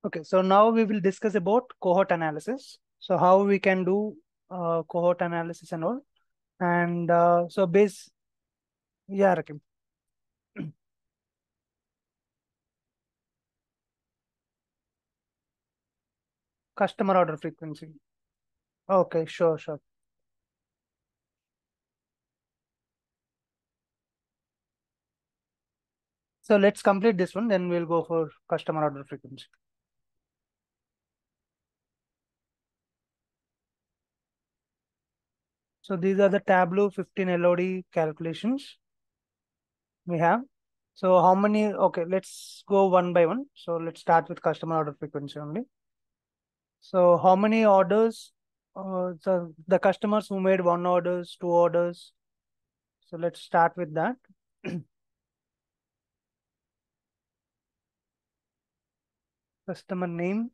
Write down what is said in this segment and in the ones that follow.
Okay, so now we will discuss about cohort analysis. So how we can do cohort analysis and all. And yeah, Rakim. Customer order frequency. Okay, sure, sure. So let's complete this one, then we'll go for customer order frequency. So these are the Tableau 15 LOD calculations we have. So how many, okay, let's go one by one. So let's start with customer order frequency only. So how many orders, so the customers who made one orders, two orders. So let's start with that. Customer name.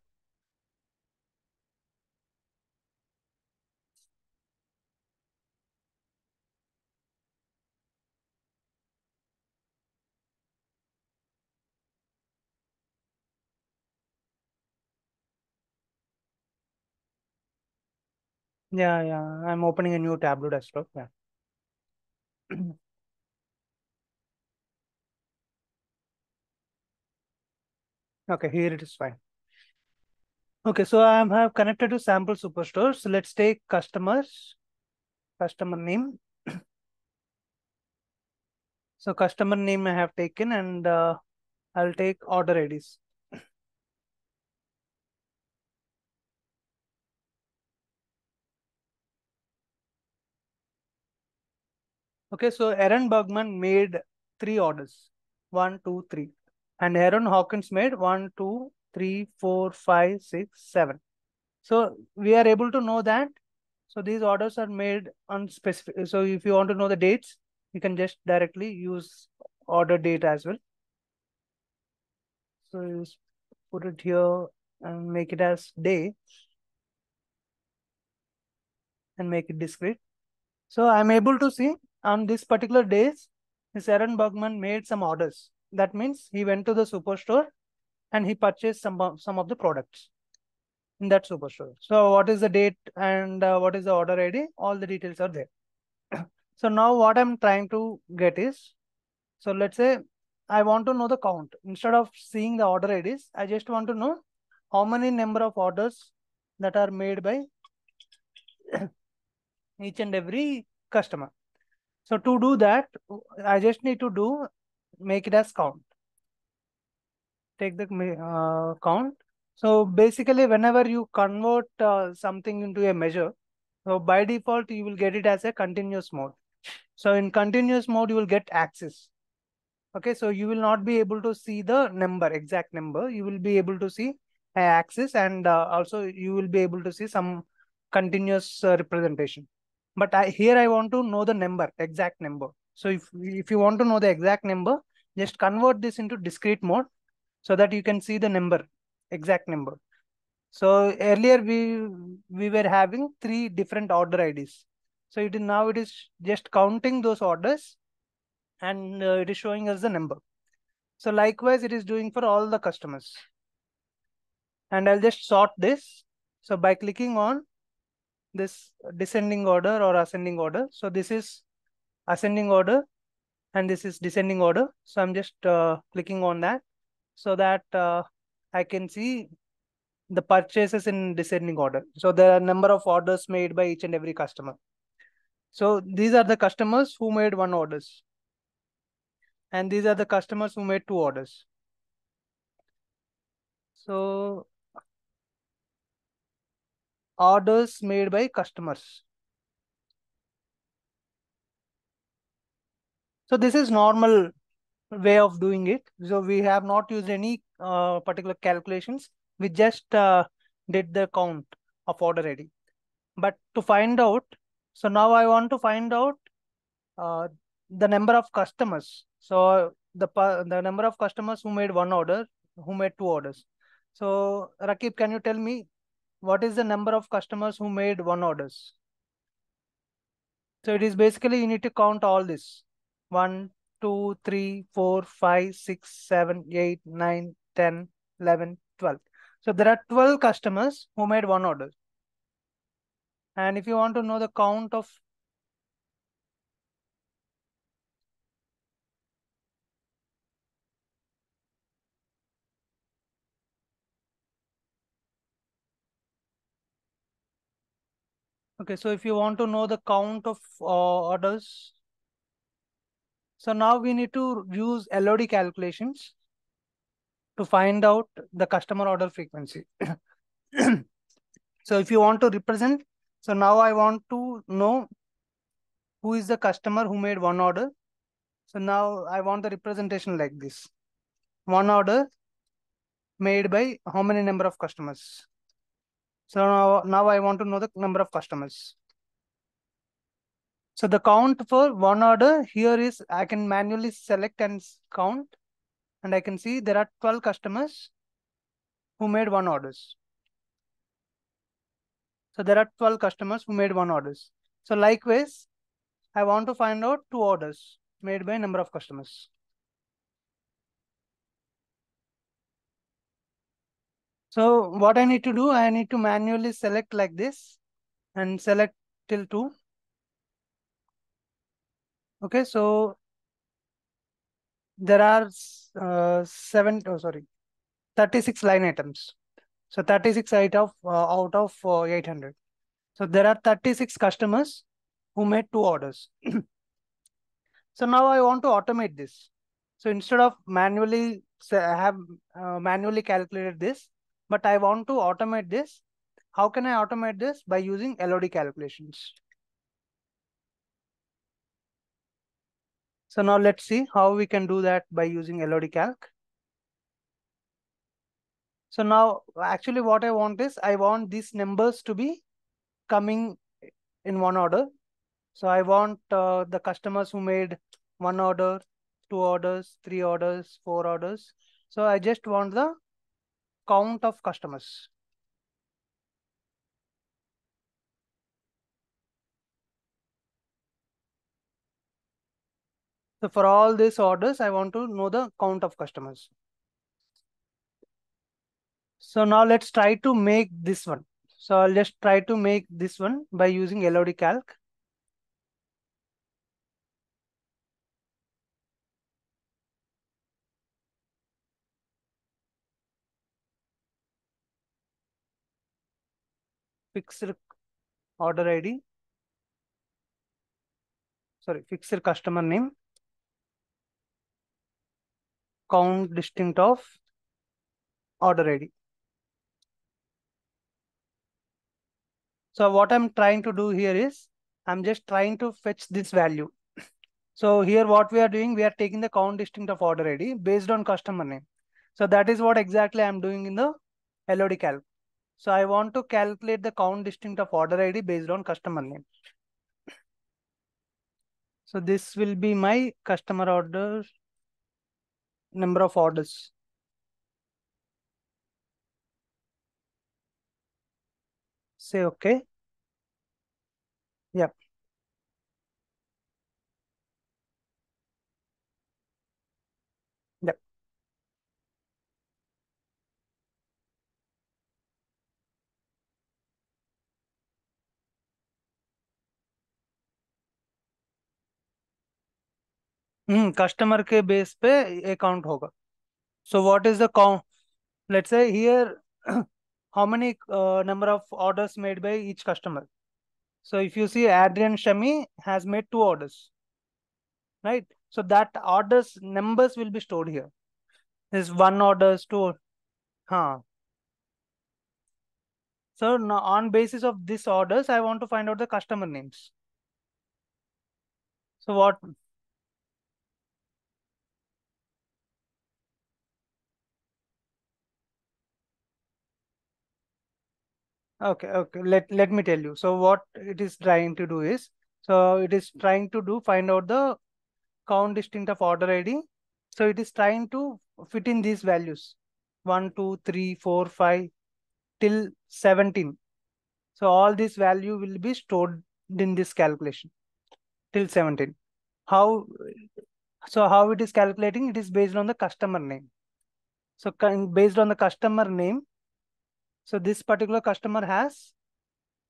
Yeah, yeah. I'm opening a new Tableau desktop. Yeah. Okay, here it is fine. Okay, so I have connected to sample superstore. So let's take customers, customer name. So customer name I have taken, and I'll take order IDs. Okay, so Aaron Bergman made three orders. One, two, three. And Aaron Hawkins made one, two, three, four, five, six, seven. So we are able to know that. So these orders are made on specific. So if you want to know the dates, you can just directly use order date as well. So you just put it here and make it as day and make it discrete. So I'm able to see on this particular days, this Aaron Bergman made some orders. That means he went to the superstore and he purchased some of the products in that superstore. So what is the date and what is the order ID? All the details are there. So now what I'm trying to get is, so let's say I want to know the count. Instead of seeing the order IDs, I just want to know how many number of orders that are made by each and every customer. So to do that, I just need to make it as count. Take the count. So basically, whenever you convert something into a measure, so by default, you will get it as a continuous mode. So in continuous mode, you will get axis. Okay, so you will not be able to see the number, exact number. You will be able to see a axis, and also you will be able to see some continuous representation. But here I want to know the number, exact number. So if you want to know the exact number, just convert this into discrete mode so that you can see the number, exact number. So earlier we were having three different order IDs. So now it is just counting those orders, and it is showing us the number. So likewise, it is doing for all the customers. And I'll just sort this. So by clicking on this descending order or ascending order. So this is ascending order and this is descending order. So I'm just clicking on that so that I can see the purchases in descending order. So there are number of orders made by each and every customer. So these are the customers who made one orders. And these are the customers who made two orders. So orders made by customers. So this is normal way of doing it. So we have not used any particular calculations. We just did the count of order ID. But to find out, so now I want to find out the number of customers. So the number of customers who made one order, who made two orders. So Rakib, can you tell me what is the number of customers who made one orders? So it is basically you need to count all this. 1, 2, 3, 4, 5, 6, 7, 8, 9, 10, 11, 12. So there are 12 customers who made one order. And if you want to know the count of, okay, so if you want to know the count of orders, so now we need to use LOD calculations to find out the customer order frequency. So if you want to represent, so now I want to know who is the customer who made one order. So now I want the representation like this. One order made by how many number of customers? So now I want to know the number of customers. So the count for one order here is I can manually select and count, and I can see there are 12 customers who made one orders. So there are 12 customers who made one orders. So likewise, I want to find out two orders made by number of customers. So what I need to do, I need to manually select like this and select till 2. Okay, so there are 36 line items. So 36 out of 800. So there are 36 customers who made two orders. So now I want to automate this. So instead of manually I have manually calculated this, but I want to automate this. How can I automate this? By using LOD calculations. So now let's see how we can do that by using LOD calc. So now actually what I want is I want these numbers to be coming in one order. So I want the customers who made one order, two orders, three orders, four orders. So I just want the count of customers. So for all these orders, I want to know the count of customers. So now let's try to make this one. So I'll just try to make this one by using LOD calc. Fixed order ID. Sorry, fixed customer name. Count distinct of order ID. So what I'm trying to do here is I'm just trying to fetch this value. So here what we are doing, we are taking the count distinct of order ID based on customer name. So that is what exactly I'm doing in the LOD calc. So I want to calculate the count distinct of order ID based on customer name. So this will be my customer order, number of orders. Say okay. Yep. Yep. Customer के base पे account होगा. So what is the count? Let's say here, how many number of orders made by each customer? So if you see Adrian Shami has made two orders, right? So that orders numbers will be stored here. This one orders, two. Huh. So now on basis of this orders, I want to find out the customer names. So what? Okay. Let me tell you. So what it is trying to do is, so it is trying to do find out the count distinct of order ID. So it is trying to fit in these values 1, 2, 3, 4, 5 till 17. So all this value will be stored in this calculation till 17. How how it is calculating? It is based on the customer name. So based on the customer name, So this particular customer has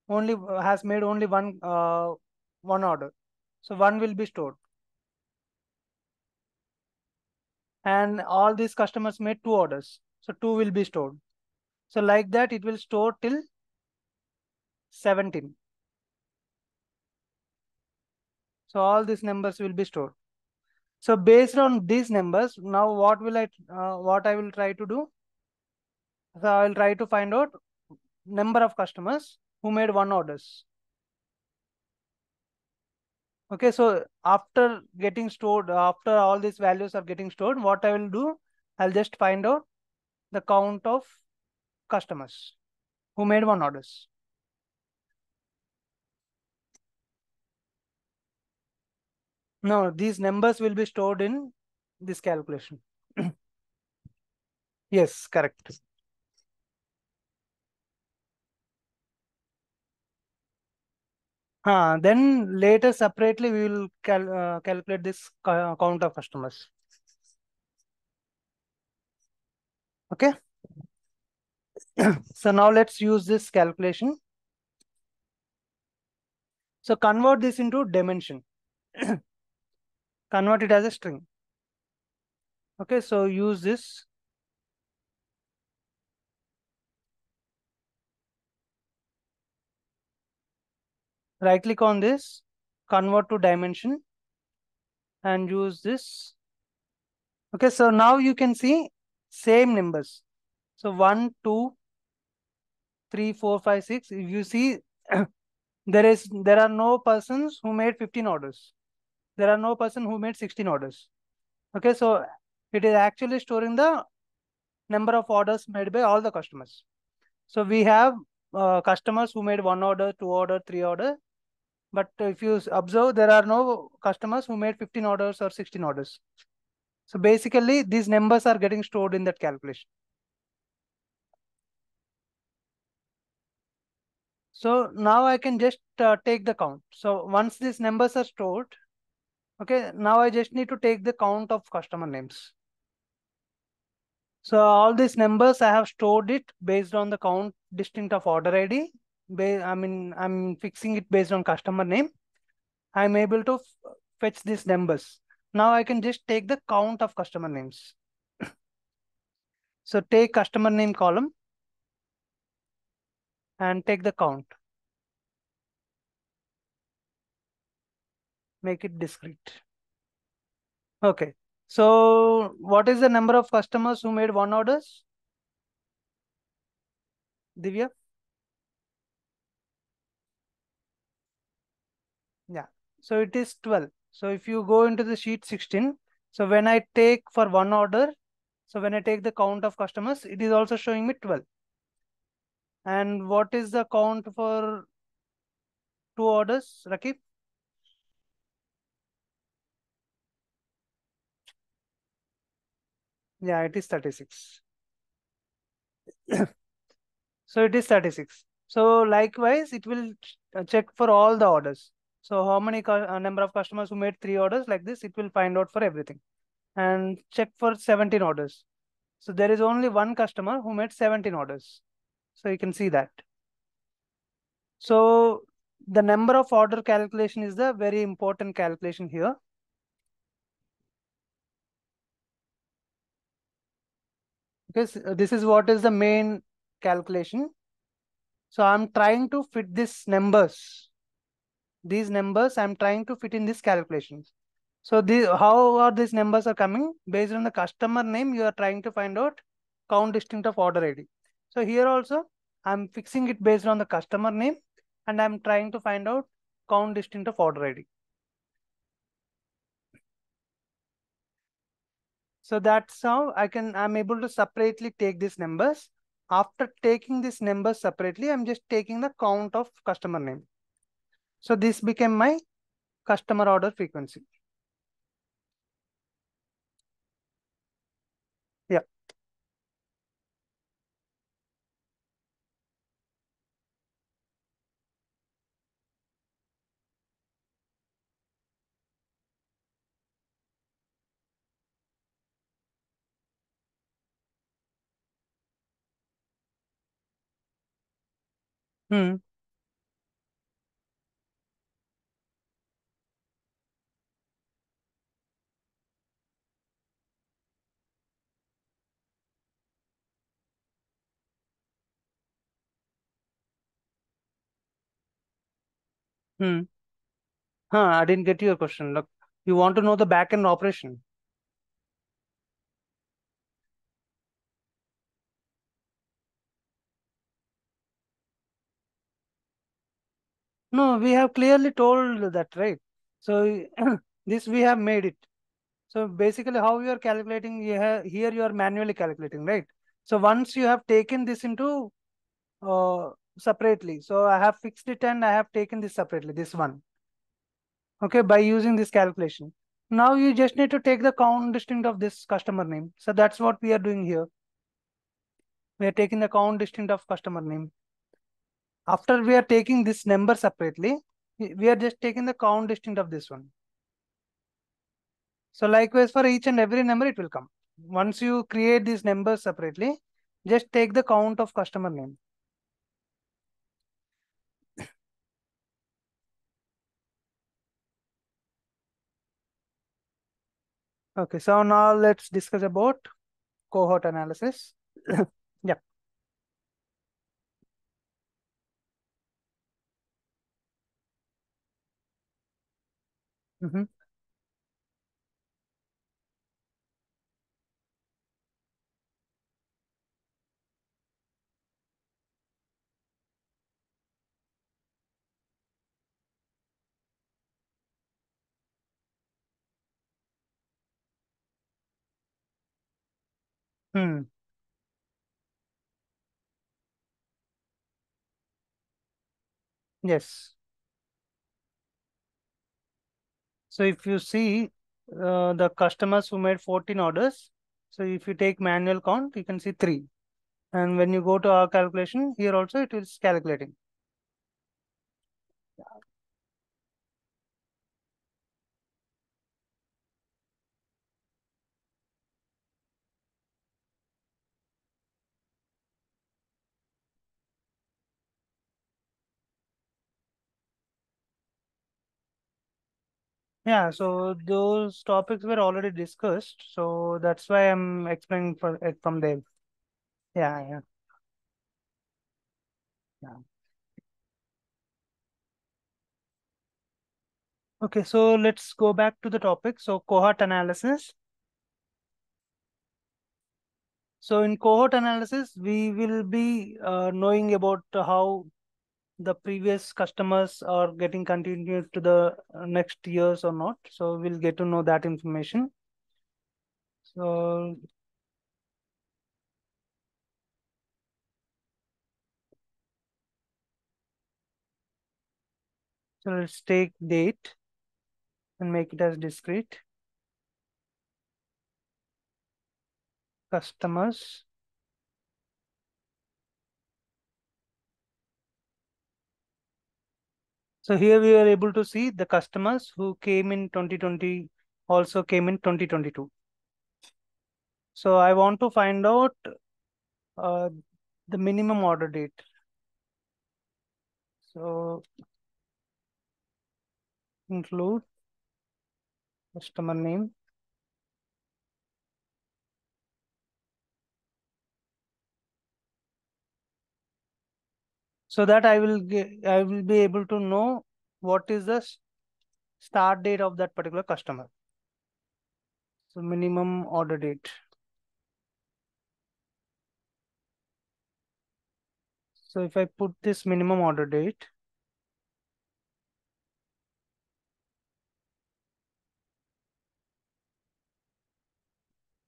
made only one order. So one will be stored. And all these customers made two orders. So two will be stored. So like that, it will store till 17. So all these numbers will be stored. So based on these numbers, now what I will try to do? So I will try to find out number of customers who made one orders. Okay, so after getting stored, after all these values are getting stored, what I will do, I'll just find out the count of customers who made one orders. No, these numbers will be stored in this calculation. Yes, correct. Then later separately we will calculate this count of customers. Okay. So now let's use this calculation. So convert this into dimension. Convert it as a string. Okay, so use this. Right click on this, convert to dimension, and use this. Okay, so now you can see same numbers. So 1, 2, 3, 4, 5, 6. If you see, there are no persons who made 15 orders. There are no person who made 16 orders. Okay, so it is actually storing the number of orders made by all the customers. So we have customers who made one order, two order, three order. But if you observe, there are no customers who made 15 orders or 16 orders. So basically, these numbers are getting stored in that calculation. So now I can just take the count. So once these numbers are stored, okay, now I just need to take the count of customer names. So all these numbers I have stored it based on the count distinct of order ID. I'm fixing it based on customer name. I'm able to fetch these numbers. Now I can just take the count of customer names. So take customer name column and take the count. Make it discrete. Okay. So what is the number of customers who made one orders? Divya? Yeah. So it is 12. So if you go into the sheet 16, so when I take for one order, so when I take the count of customers, it is also showing me 12. And what is the count for two orders, Rakib? Yeah, it is 36. So it is 36. So likewise, it will check for all the orders. So how many number of customers who made three orders like this, it will find out for everything. And check for 17 orders. So there is only one customer who made 17 orders. So you can see that. So the number of order calculation is the very important calculation here. Because this is what is the main calculation. So I'm trying to fit these numbers. These numbers I'm trying to fit in this calculations. So how are these numbers are coming? Based on the customer name, you are trying to find out count distinct of order ID. So here also, I'm fixing it based on the customer name and I'm trying to find out count distinct of order ID. So that's how I'm able to separately take these numbers. After taking these numbers separately, I'm just taking the count of customer name. So this became my customer order frequency. Yeah. Hmm. Hmm. I didn't get your question. Look, you want to know the backend operation. No, we have clearly told that, right? So this we have made it. So basically, how you are calculating, here you are manually calculating, right? So once you have taken this into separately, so I have fixed it and I have taken this separately, this one, okay, by using this calculation. Now you just need to take the count distinct of this customer name. So that's what we are doing here. We are taking the count distinct of customer name. After we are taking this number separately, we are just taking the count distinct of this one. So likewise for each and every number it will come. Once you create these numbers separately, just take the count of customer name. Okay, so now let's discuss about cohort analysis. Yeah. Mhm. Hmm. Yes. So if you see the customers who made 14 orders, so if you take manual count, you can see 3. And when you go to our calculation, here also it is calculating. Yeah, so those topics were already discussed. So that's why I'm explaining for it from there. Yeah, yeah, yeah. Okay, so let's go back to the topic. So cohort analysis. So in cohort analysis, we will be knowing about how the previous customers are getting continued to the next years or not. So we'll get to know that information. So, so let's take date and make it as discrete. Customers. So here we are able to see the customers who came in 2020 also came in 2022. So I want to find out uh, the minimum order date. So include customer name. So that I will be able to know what is the start date of that particular customer. So minimum order date. So if I put this minimum order date,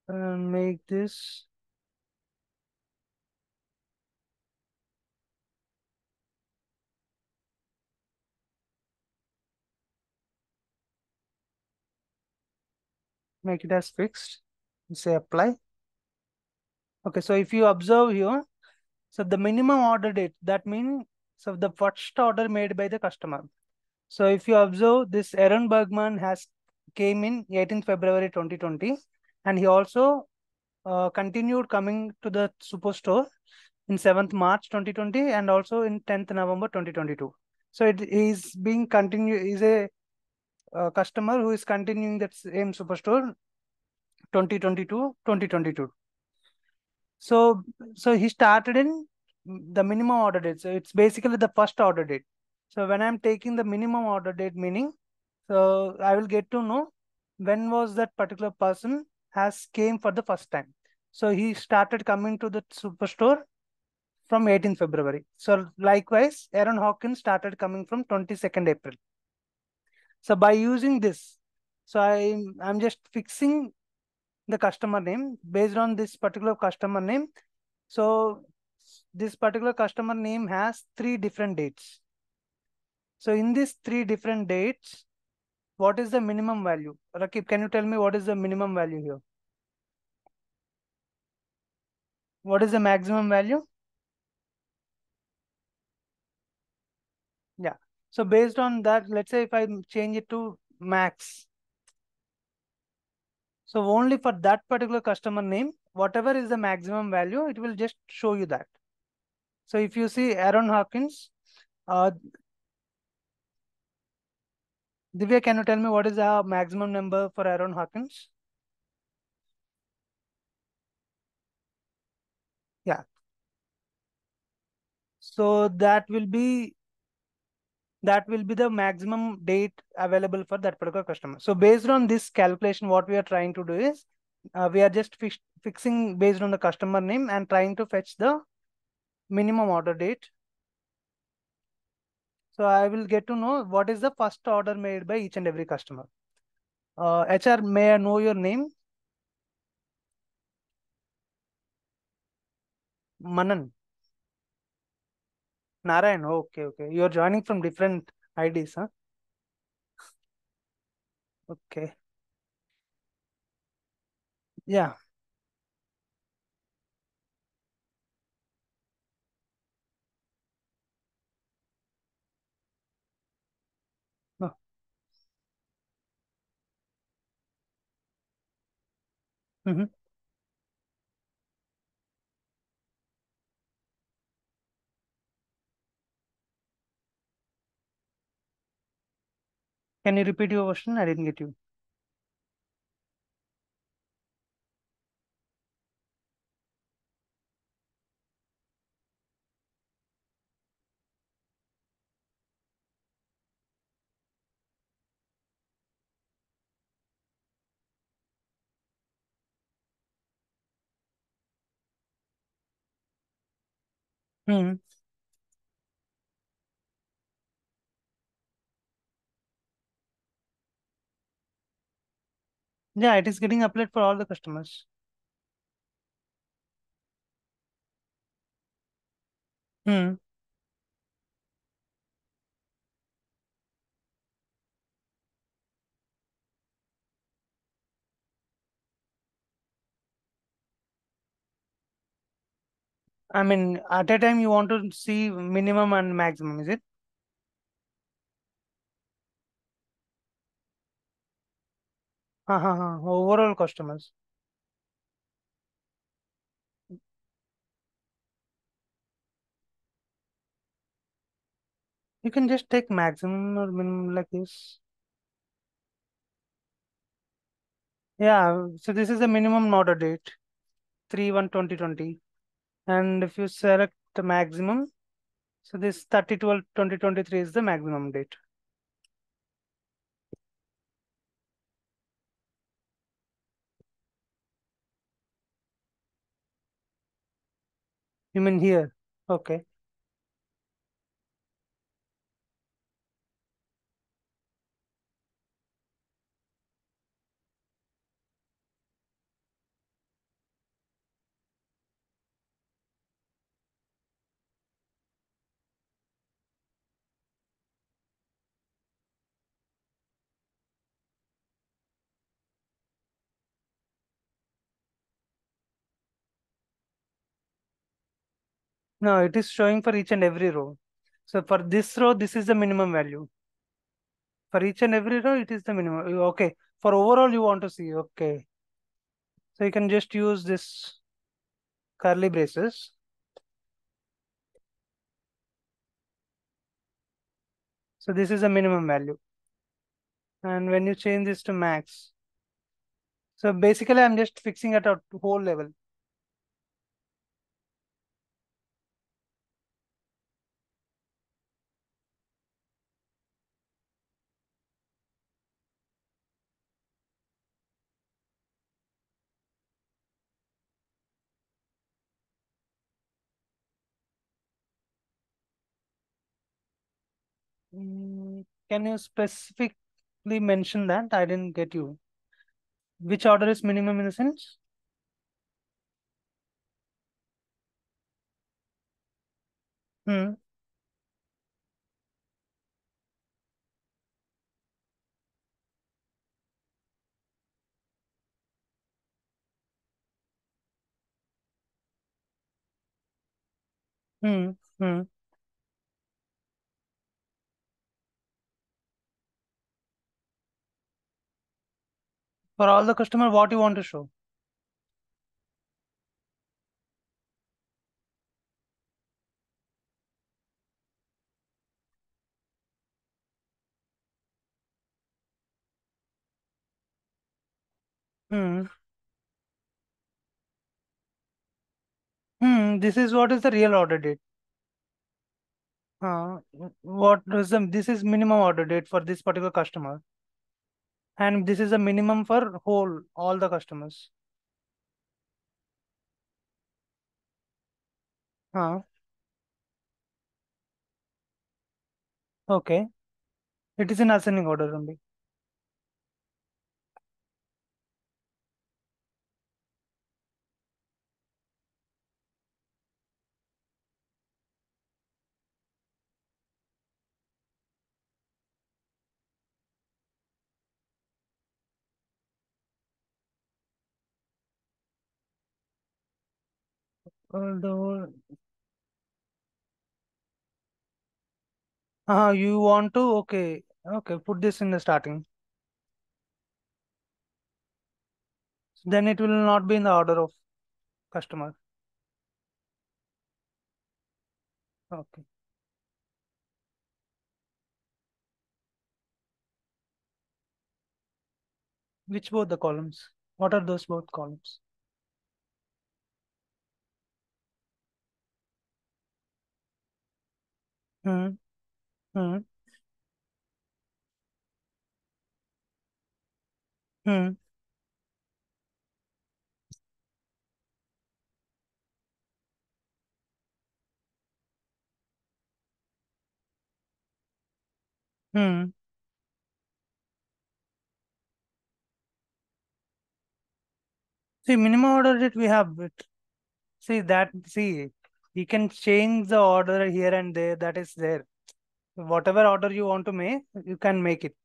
and make this, make it as fixed, say apply. Okay, so if you observe here, so the minimum order date, that means so the first order made by the customer. So if you observe, this Aaron Bergman has came in 18th February 2020, and he also continued coming to the superstore in 7th March 2020 and also in 10th November 2022. So it is being is a customer who is continuing that same superstore 2022. So he started in the minimum order date. So it's basically the first order date. So when I'm taking the minimum order date, meaning, so I will get to know when was that particular person has came for the first time. So he started coming to the superstore from 18th February. So likewise, Aaron Hawkins started coming from 22nd April. So by using this, so I'm just fixing the customer name based on this particular customer name. So this particular customer name has 3 different dates. So in these 3 different dates, what is the minimum value? Rakib, can you tell me what is the minimum value here? What is the maximum value? Yeah. So based on that, let's say if I change it to max. So only for that particular customer name, whatever is the maximum value, it will just show you that. So if you see Aaron Hawkins, uh, Divya, can you tell me what is the maximum number for Aaron Hawkins? Yeah. So that will be the maximum date available for that particular customer. So based on this calculation, what we are trying to do is we are just fixing based on the customer name and trying to fetch the minimum order date. So I will get to know what is the first order made by each and every customer. HR, may I know your name? Manan. Narayan. Okay, okay. You're joining from different IDs, huh? Okay. Yeah. No. Mhm. Can you repeat your question? I didn't get you. Hmm. Yeah, it is getting applied for all the customers. Hmm. I mean, at a time you want to see minimum and maximum, is it? Overall customers. You can just take maximum or minimum like this. Yeah, so this is the minimum order date, 3/1/2020. And if you select the maximum, so this 30/12/2023 is the maximum date. You mean here? Okay. No, it is showing for each and every row. So for this row, this is the minimum value. For each and every row, it is the minimum. Okay. For overall, you want to see. Okay. So you can just use this curly braces. So this is a minimum value. And when you change this to max, so basically I'm just fixing at a whole level. Can you specifically mention that? I didn't get you. Which order is minimum in the sense? Hmm. Hmm. Hmm. For all the customer, what you want to show? Hmm. This is what is the real order date. What is the this is minimum order date for this particular customer, and this is a minimum for whole all the customers. Uh, okay. It is in ascending order only. The you want to okay put this in the starting. Then it will not be in the order of customer. Okay. Which both the columns? What are those both columns? Hmm. Hmm. Hmm. Hmm. See, minimum order date we have it. See, you can change the order here and there. That is there. Whatever order you want to make, you can make it.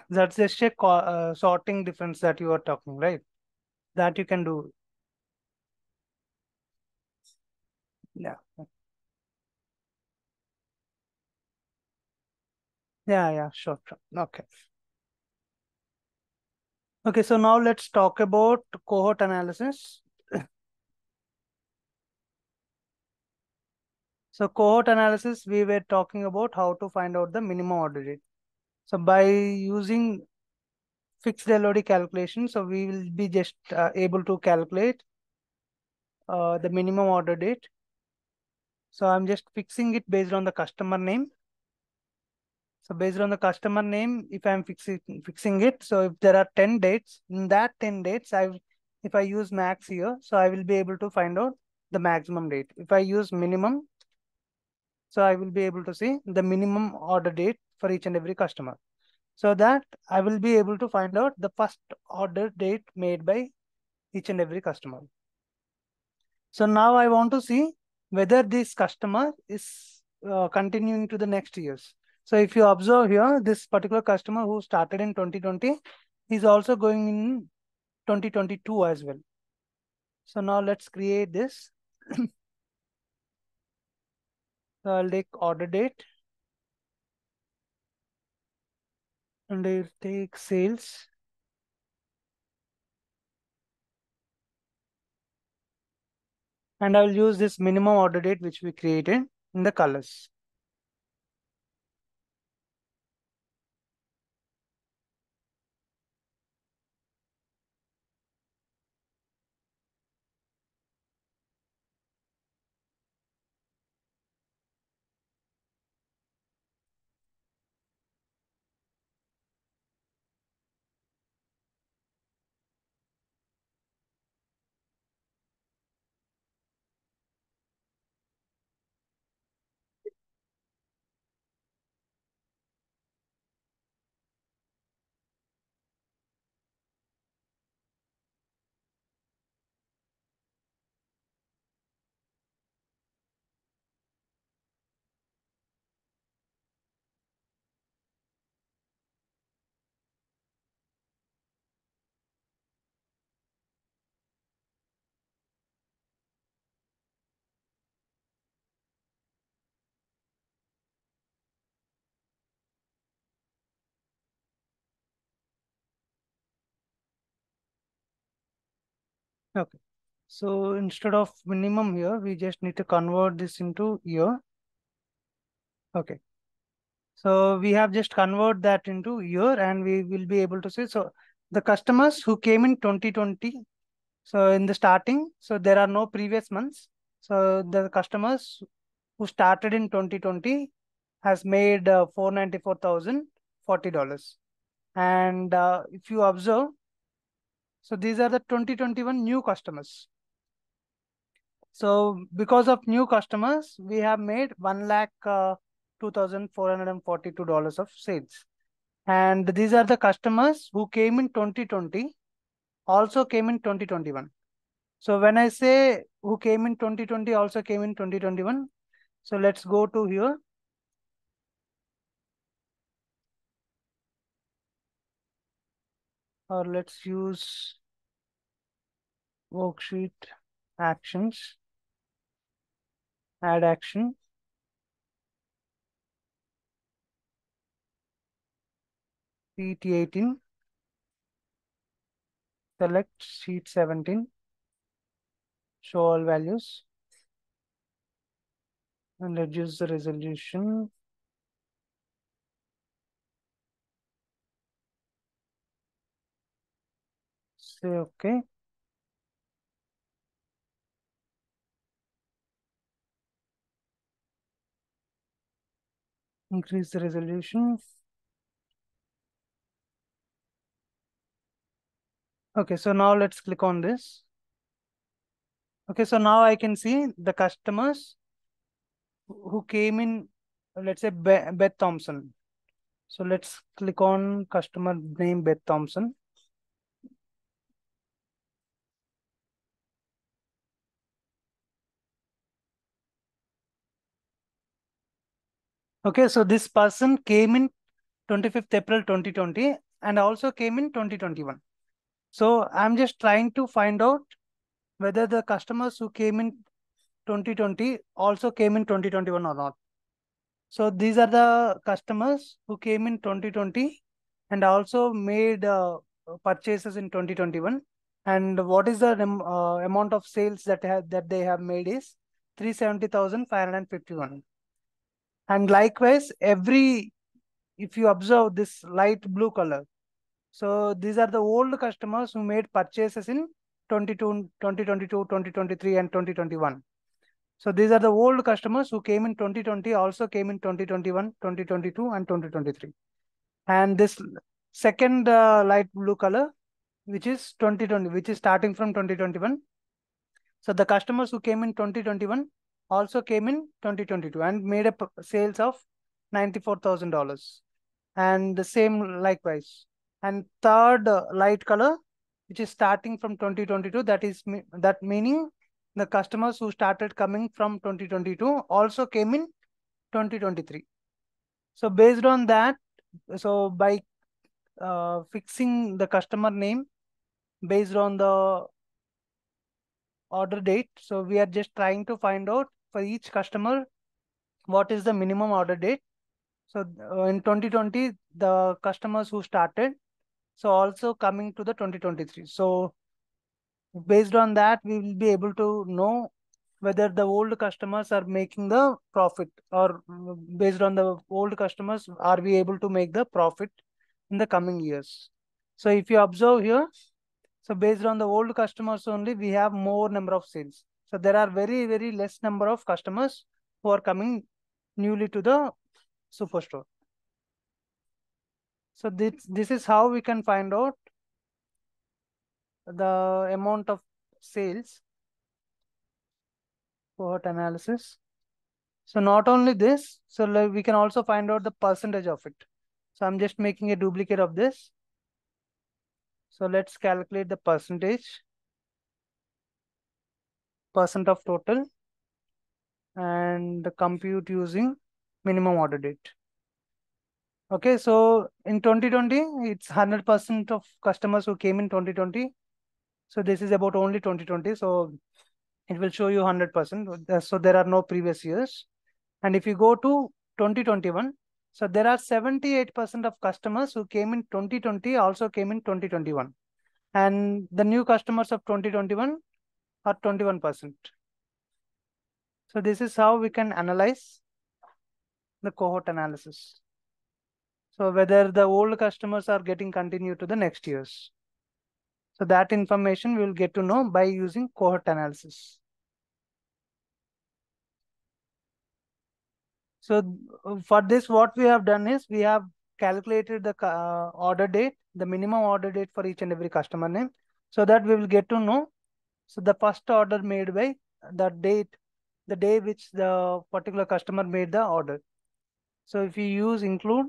That's just a sorting difference that you are talking, right? That you can do. Yeah. Yeah, yeah, sure, sure. Okay. Okay, so now let's talk about cohort analysis. So cohort analysis, we were talking about how to find out the minimum order date. So by using fixed LOD calculation, so we will be just able to calculate the minimum order date. So I'm just fixing it based on the customer name. So based on the customer name, if I'm fixing it, so if there are 10 dates, in that 10 dates, if I use max here, so I will be able to find out the maximum date. If I use minimum, so I will be able to see the minimum order date for each and every customer. So that I will be able to find out the first order date made by each and every customer. So now I want to see whether this customer is continuing to the next years. So if you observe here, this particular customer who started in 2020 is also going in 2022 as well. So now let's create this. So I'll take order date and I'll take sales. And I will use this minimum order date which we created in the colors. Okay. So instead of minimum here, we just need to convert this into year. Okay. So we have just convert that into year and we will be able to say, so the customers who came in 2020, so in the starting, so there are no previous months. So the customers who started in 2020 has made $494,040. And if you observe, so these are the 2021 new customers. So because of new customers, we have made 1,02,442 dollars of sales. And these are the customers who came in 2020, also came in 2021. So when I say who came in 2020, also came in 2021. So let's go to here. Or let's use worksheet actions, add action, PT18, select sheet 17, show all values, and reduce the resolution. Say okay. Increase the resolution. Okay, so now let's click on this. Okay, so now I can see the customers who came in, let's say Beth Thompson. So let's click on customer name Beth Thompson. Okay, so this person came in 25th April 2020 and also came in 2021. So I'm just trying to find out whether the customers who came in 2020 also came in 2021 or not. So these are the customers who came in 2020 and also made purchases in 2021. And what is the amount of sales that they have made is 370,551. And likewise, if you observe this light blue color, so these are the old customers who made purchases in 2022, 2023, and 2021. So these are the old customers who came in 2020, also came in 2021, 2022, and 2023. And this second light blue color, which is 2020, which is starting from 2021. So the customers who came in 2021 also came in 2022 and made a sales of $94,000. And the same likewise. And third light color, which is starting from 2022, that meaning the customers who started coming from 2022 also came in 2023. So based on that, so by fixing the customer name based on the order date, so we are just trying to find out for each customer what is the minimum order date. So in 2020, the customers who started, so also coming to the 2023. So based on that, we will be able to know whether the old customers are making the profit, or based on the old customers, are we able to make the profit in the coming years. So if you observe here, so based on the old customers only, we have more number of sales. So there are very, very less number of customers who are coming newly to the superstore. So this is how we can find out the amount of sales. Cohort analysis. So not only this, so like we can also find out the percentage of it. So I'm just making a duplicate of this. So let's calculate the percentage, percent of total, and compute using minimum order date. Okay, so in 2020, it's 100% of customers who came in 2020. So this is about only 2020. So it will show you 100%. So there are no previous years. And if you go to 2021, so there are 78% of customers who came in 2020 also came in 2021. and the new customers of 2021 are 21%. So this is how we can analyze the cohort analysis. So whether the old customers are getting continued to the next years. So that information we will get to know by using cohort analysis. So for this, what we have done is we have calculated the order date, the minimum order date for each and every customer name, so that we will get to know. So the first order made by the date, the day which the particular customer made the order. So if you use include,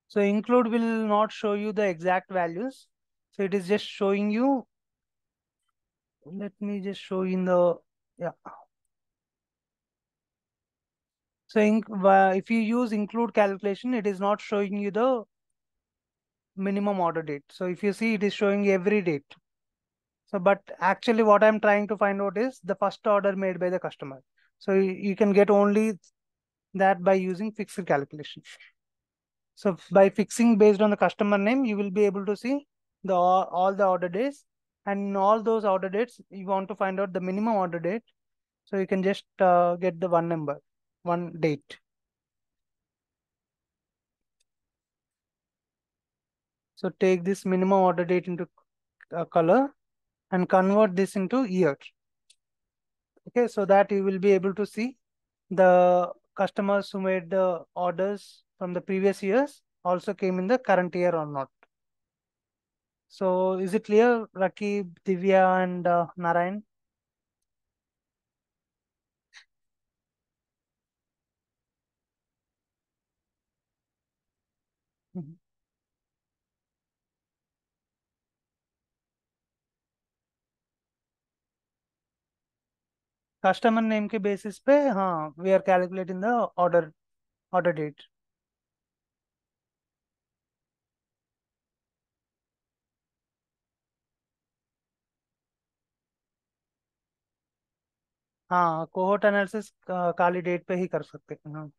so include will not show you the exact values. So it is just showing you. Let me just show in the, yeah. So if you use include calculation, it is not showing you the minimum order date. So if you see, it is showing every date. So, but actually what I'm trying to find out is the first order made by the customer. So you can get only that by using fixed calculation. So by fixing based on the customer name, you will be able to see the all the order dates, and in all those order dates, you want to find out the minimum order date. So you can just get the one number, one date. So take this minimum order date into color and convert this into year. Okay, so that you will be able to see the customers who made the orders from the previous years also came in the current year or not. So is it clear, Rakib, Divya, and Narayan? Mhm. Customer name के basis पे हाँ we are calculating the order order date. हाँ cohort analysis खाली date पे ही कर सकते हैं. हाँ.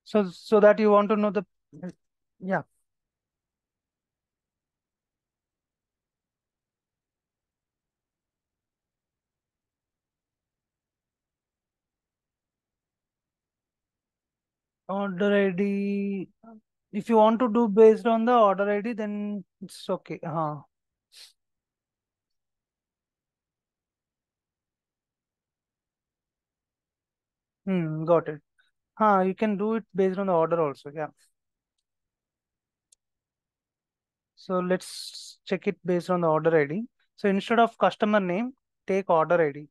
So that you want to know the, yeah. Order ID, if you want to do based on the order ID, then it's okay. हाँ. Got it. You can do it based on the order also. Yeah. So let's check it based on the order ID. So instead of customer name, take order ID.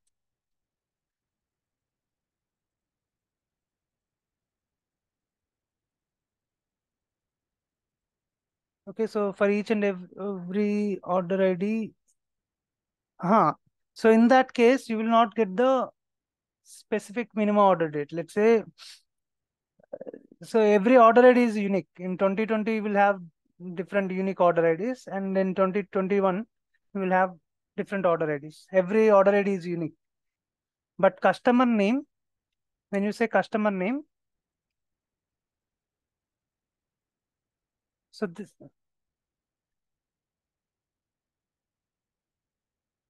Okay, so for each and every order ID, so in that case, you will not get the specific minimum order date. Let's say, so every order ID is unique. In 2020, you will have different unique order IDs, and in 2021, you will have different order IDs. Every order ID is unique. But customer name, when you say customer name, so this,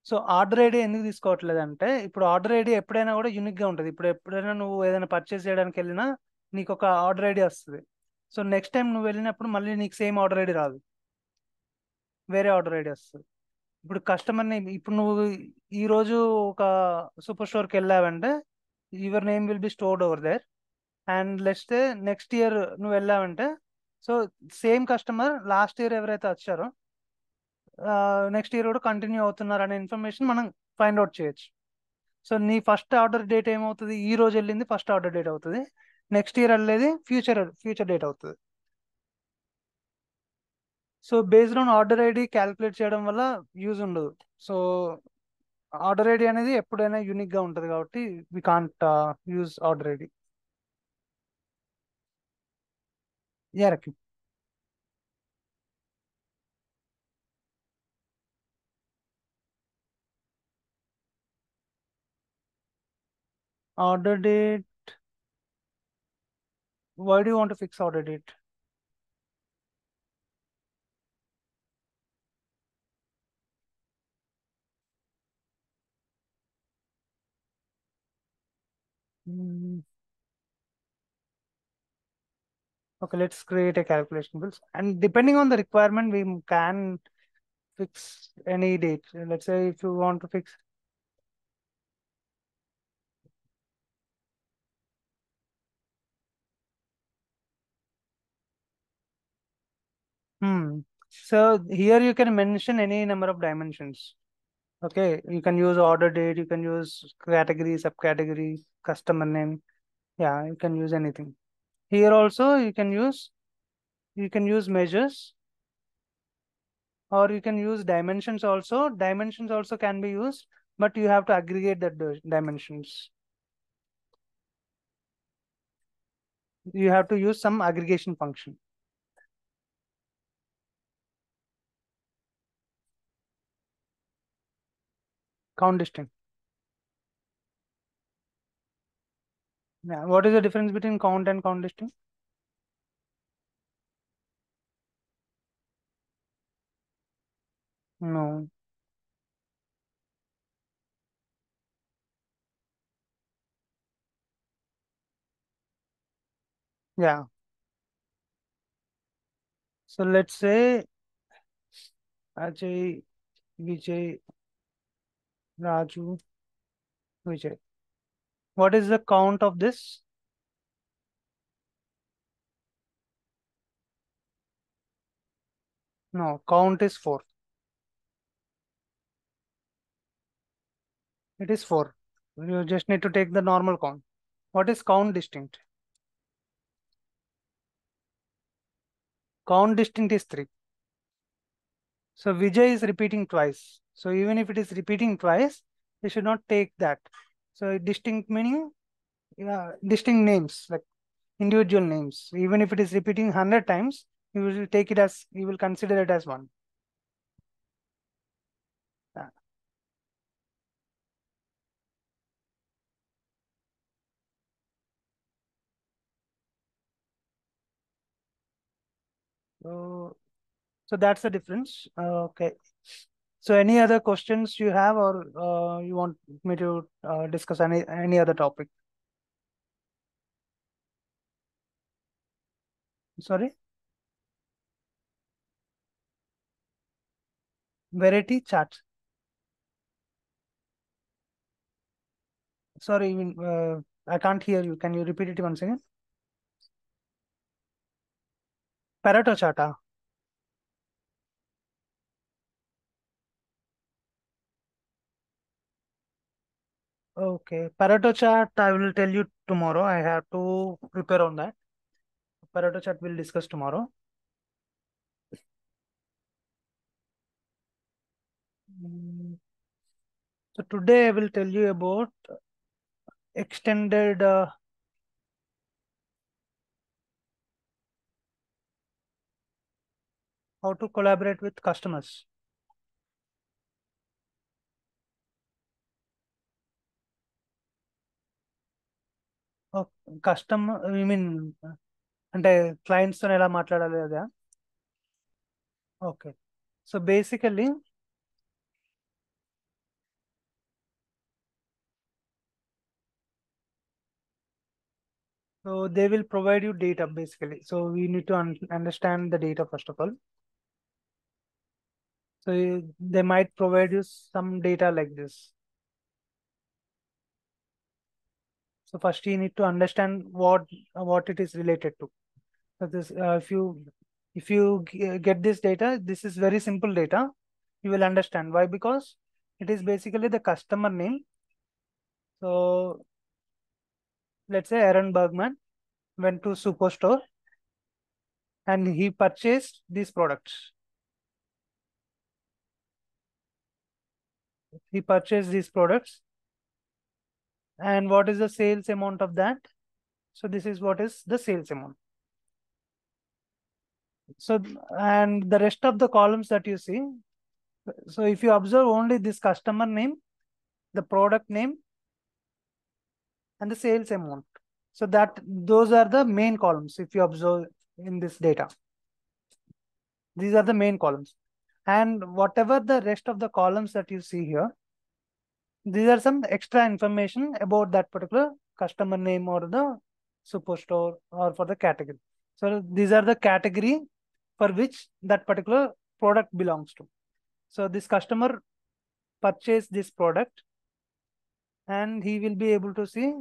so order ID ఎందుకు తీసుకోవట్లేదు అంటే ఇప్పుడు order ID ఎప్పుడైనా కూడా unique గా ఉంటుంది. ఇప్పుడు ఎప్పుడైనా నువ్వు ఏదైనా పర్చేస్ చేయడానికి వెళ్ళినా నీకు ఒక ఆర్డర్ ఐడి వస్తుంది. సో నెక్స్ట్ టైం నువ్వు వెళ్ళినప్పుడు మళ్ళీ నీకు సేమ్ ఆర్డర్ ఐడి రాదు, వేరే ఆర్డర్ ఐడి వస్తుంది. ఇప్పుడు కస్టమర్ నేమ్, ఇప్పుడు నువ్వు ఈ రోజు ఒక సూపర్ స్టోర్కి వెళ్ళావంటే your name will be stored over there. And let's next year నువ్వు వెళ్ళావంటే, so same customer last year ఎవరైతే వచ్చారో నెక్స్ట్ ఇయర్ కూడా కంటిన్యూ అవుతున్నారు అనే ఇన్ఫర్మేషన్ మనం ఫైండ్ అవుట్ చేయొచ్చు. సో నీ ఫస్ట్ ఆర్డర్ డేట్ ఏమవుతుంది, ఈ రోజు వెళ్ళింది ఫస్ట్ ఆర్డర్ డేట్ అవుతుంది, నెక్స్ట్ ఇయర్ వెళ్ళేది ఫ్యూచర్ డేట్ అవుతుంది. So based on order ID calculate చేయడం వల్ల యూజ్ ఉండదు. సో ఆర్డర్ ఐడి అనేది ఎప్పుడైనా యూనిక్ గా ఉంటుంది కాబట్టి we can't use order ID. Yeah, Rakesh. Order date. Why do you want to fix order date? Mm, okay, let's create a calculation rules. And depending on the requirement, we can fix any date. Let's say if you want to fix. Hmm. So here you can mention any number of dimensions. Okay, you can use order date, you can use category, subcategory, customer name. Yeah, you can use anything. Here also you can use measures, or you can use dimensions also. Dimensions also can be used, but you have to aggregate the dimensions. You have to use some aggregation function. Count distinct. Yeah. What is the difference between count and count distinct? No. Yeah. So let's say Ajay, Vijay, Raju, Vijay. What is the count of this? No, count is 4. It is 4. You just need to take the normal count. What is count distinct? Count distinct is 3. So Vijay is repeating twice. So even if it is repeating twice, you should not take that. So distinct meaning, yeah, distinct names, like individual names. Even if it is repeating 100 times, you will consider it as one. Yeah. So, so that's the difference. Okay. So any other questions you have, or you want me to discuss any other topic? Sorry, variety charts. Sorry, I can't hear you. Can you repeat it once again? Pareto chart. Okay, Pareto chart. I will tell you tomorrow. I have to prepare on that. Pareto chart we'll discuss tomorrow. Mm, So today I will tell you about extended how to collaborate with customers. Oh, customer, I mean, అంటే clients తో ఎలా మాట్లాడాలి అదా? Okay. So basically, so they will provide you data basically. So we need to understand the data first of all. So they might provide you some data like this. So first you need to understand what it is related to. So this, if you get this data, this is very simple data. You will understand why, because it is basically the customer name. So let's say Aaron Bergman went to superstore and he purchased these products. He purchased these products, and what is the sales amount of that? So this is what is the sales amount. So, and the rest of the columns that you see, so if you observe only this customer name, the product name, and the sales amount. So that those are the main columns if you observe in this data. These are the main columns. And whatever the rest of the columns that you see here, these are some extra information about that particular customer name or the superstore or for the category. So these are the category for which that particular product belongs to. So this customer purchased this product and he will be able to see,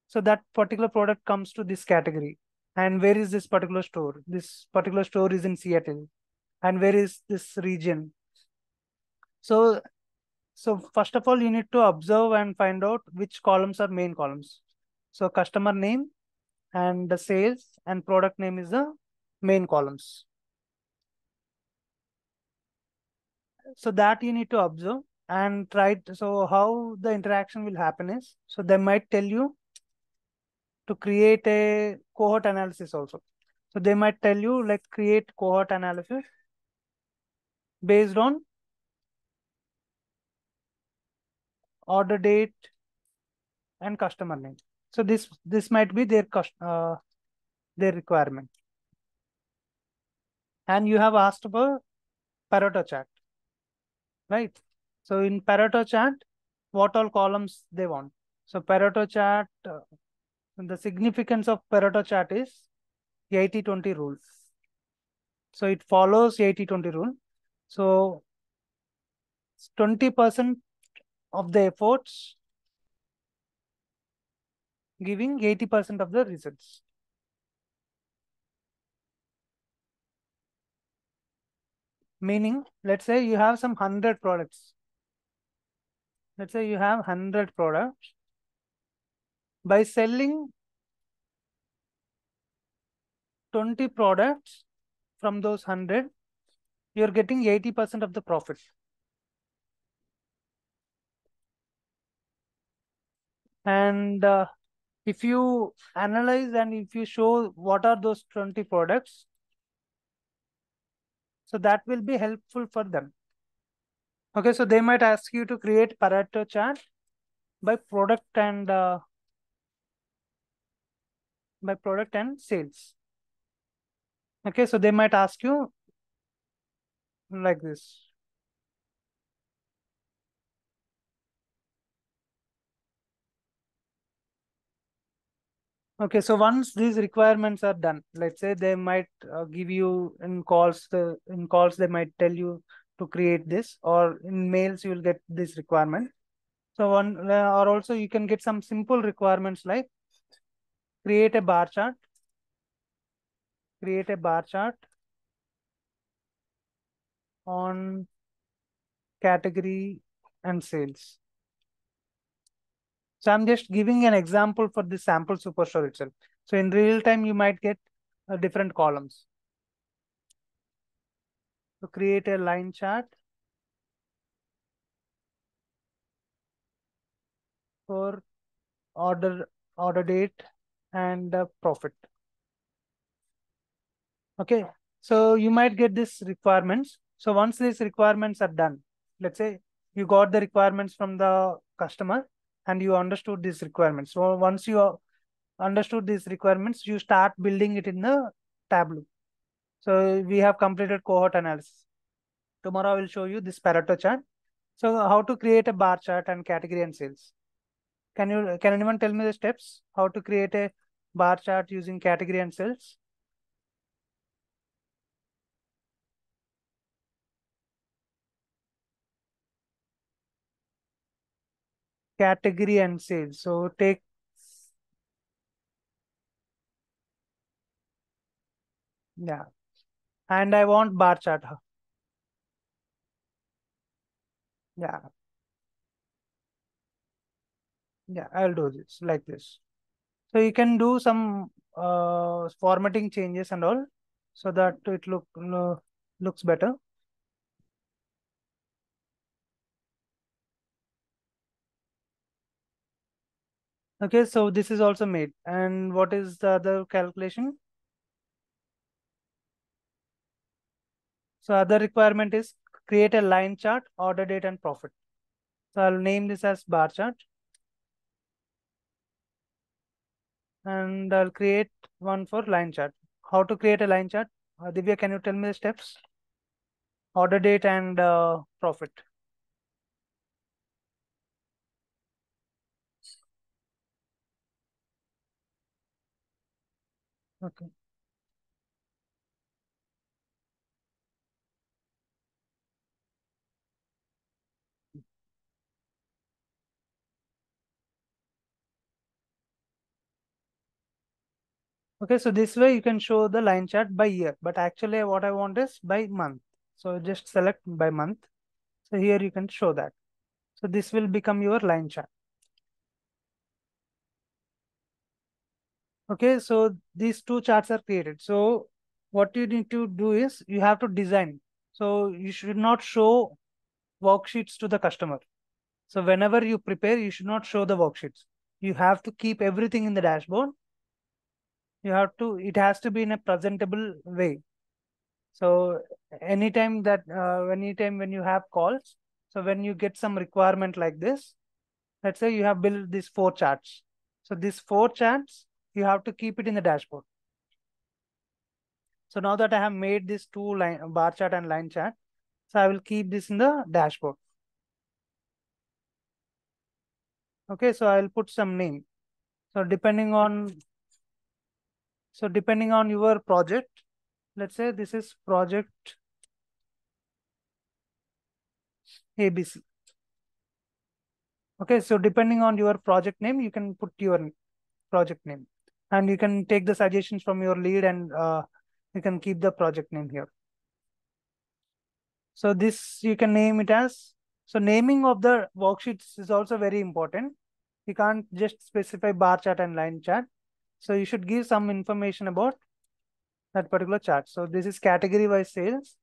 so that particular product comes to this category. And where is this particular store? This particular store is in Seattle. And where is this region? So, so first of all, you need to observe and find out which columns are main columns. So customer name and the sales and product name is the main columns. So that you need to observe and try to, so how the interaction will happen is, so they might tell you to create a cohort analysis also. So they might tell you like create cohort analysis based on order date and customer name. So this might be their requirement. And you have asked for Pareto chart, right? So in Pareto chart, what all columns they want. So Pareto chart, the significance of Pareto chart is 80-20 rule. So it follows 80-20 rule. So 20% of the efforts giving 80% of the results. Meaning, let's say you have some 100 products. Let's say you have 100 products. By selling 20 products from those 100, you're getting 80% of the profit. And if you analyze and if you show what are those 20 products, so that will be helpful for them. Okay, so they might ask you to create Pareto chart by product and sales. Okay, so they might ask you like this. Okay, so once these requirements are done, let's say they might give you in calls, they might tell you to create this, or in mails you will get this requirement. So or also you can get some simple requirements like create a bar chart, on category and sales. So I'm just giving an example for the sample superstore itself. So in real time, you might get different columns. So create a line chart for order date and profit. Okay, so you might get these requirements. So once these requirements are done, let's say you got the requirements from the customer and you understood these requirements. So once you understood these requirements, you start building it in the Tableau. So we have completed cohort analysis. Tomorrow I will show you this Pareto chart. So how to create a bar chart and category and sales. Can anyone tell me the steps? How to create a bar chart using category and sales? Category and sales. So take, yeah. And I want bar chart. Yeah. Yeah, I'll do this like this. So you can do some formatting changes and all so that it looks better. Okay, so this is also made. And what is the other calculation? So other requirement is create a line chart, order date and profit. So I'll name this as bar chart. And I'll create one for line chart. How to create a line chart? Divya, can you tell me the steps? Order date and profit. Okay. Okay, so this way you can show the line chart by year, but actually what I want is by month. So just select by month. So here you can show that. So this will become your line chart. Okay, so these two charts are created. So what you need to do is you have to design. So you should not show worksheets to the customer. So whenever you prepare, you should not show the worksheets. You have to keep everything in the dashboard. You have to, it has to be in a presentable way. So anytime when you have calls, so when you get some requirement like this, let's say you have built these four charts. So these four charts, you have to keep it in the dashboard. So now that I have made this two line bar chart and line chart, so I will keep this in the dashboard. Okay, so I'll put some name. So depending on your project, let's say this is project ABC. Okay, so depending on your project name, you can put your project name, and you can take the suggestions from your lead, and you can keep the project name here. So this you can name it as, so naming of the worksheets is also very important. You can't just specify bar chart and line chart. So you should give some information about that particular chart. So this is category wise sales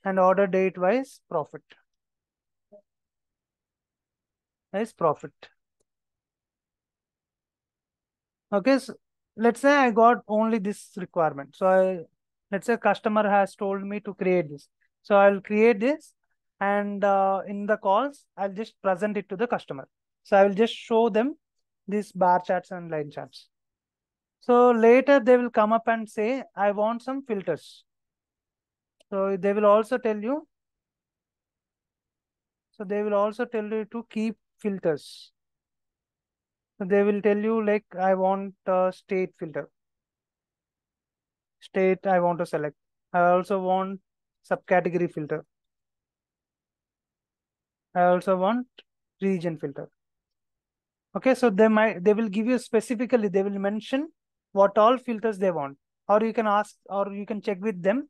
and order date wise profit. Is profit. Okay, so let's say I got only this requirement. So let's say customer has told me to create this. So I'll create this, and in the calls, I'll just present it to the customer. So I will just show them these bar charts and line charts. So later they will come up and say, I want some filters. So they will also tell you, to keep filters. So they will tell you like, I want a state filter. State I want to select. I also want subcategory filter. I also want region filter. Okay, so they will give you specifically, they will mention what all filters they want, or you can ask, or you can check with them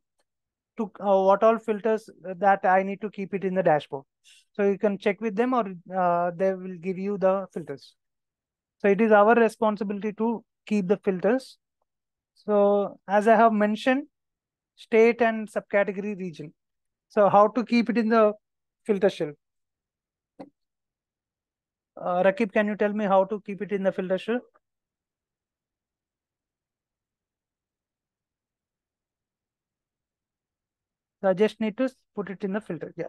to what all filters that I need to keep it in the dashboard. So you can check with them, or they will give you the filters. So it is our responsibility to keep the filters. So as I have mentioned, state and subcategory region. So how to keep it in the filter shell? Rakib, can you tell me how to keep it in the filter shell? So I just need to put it in the filter. Yeah.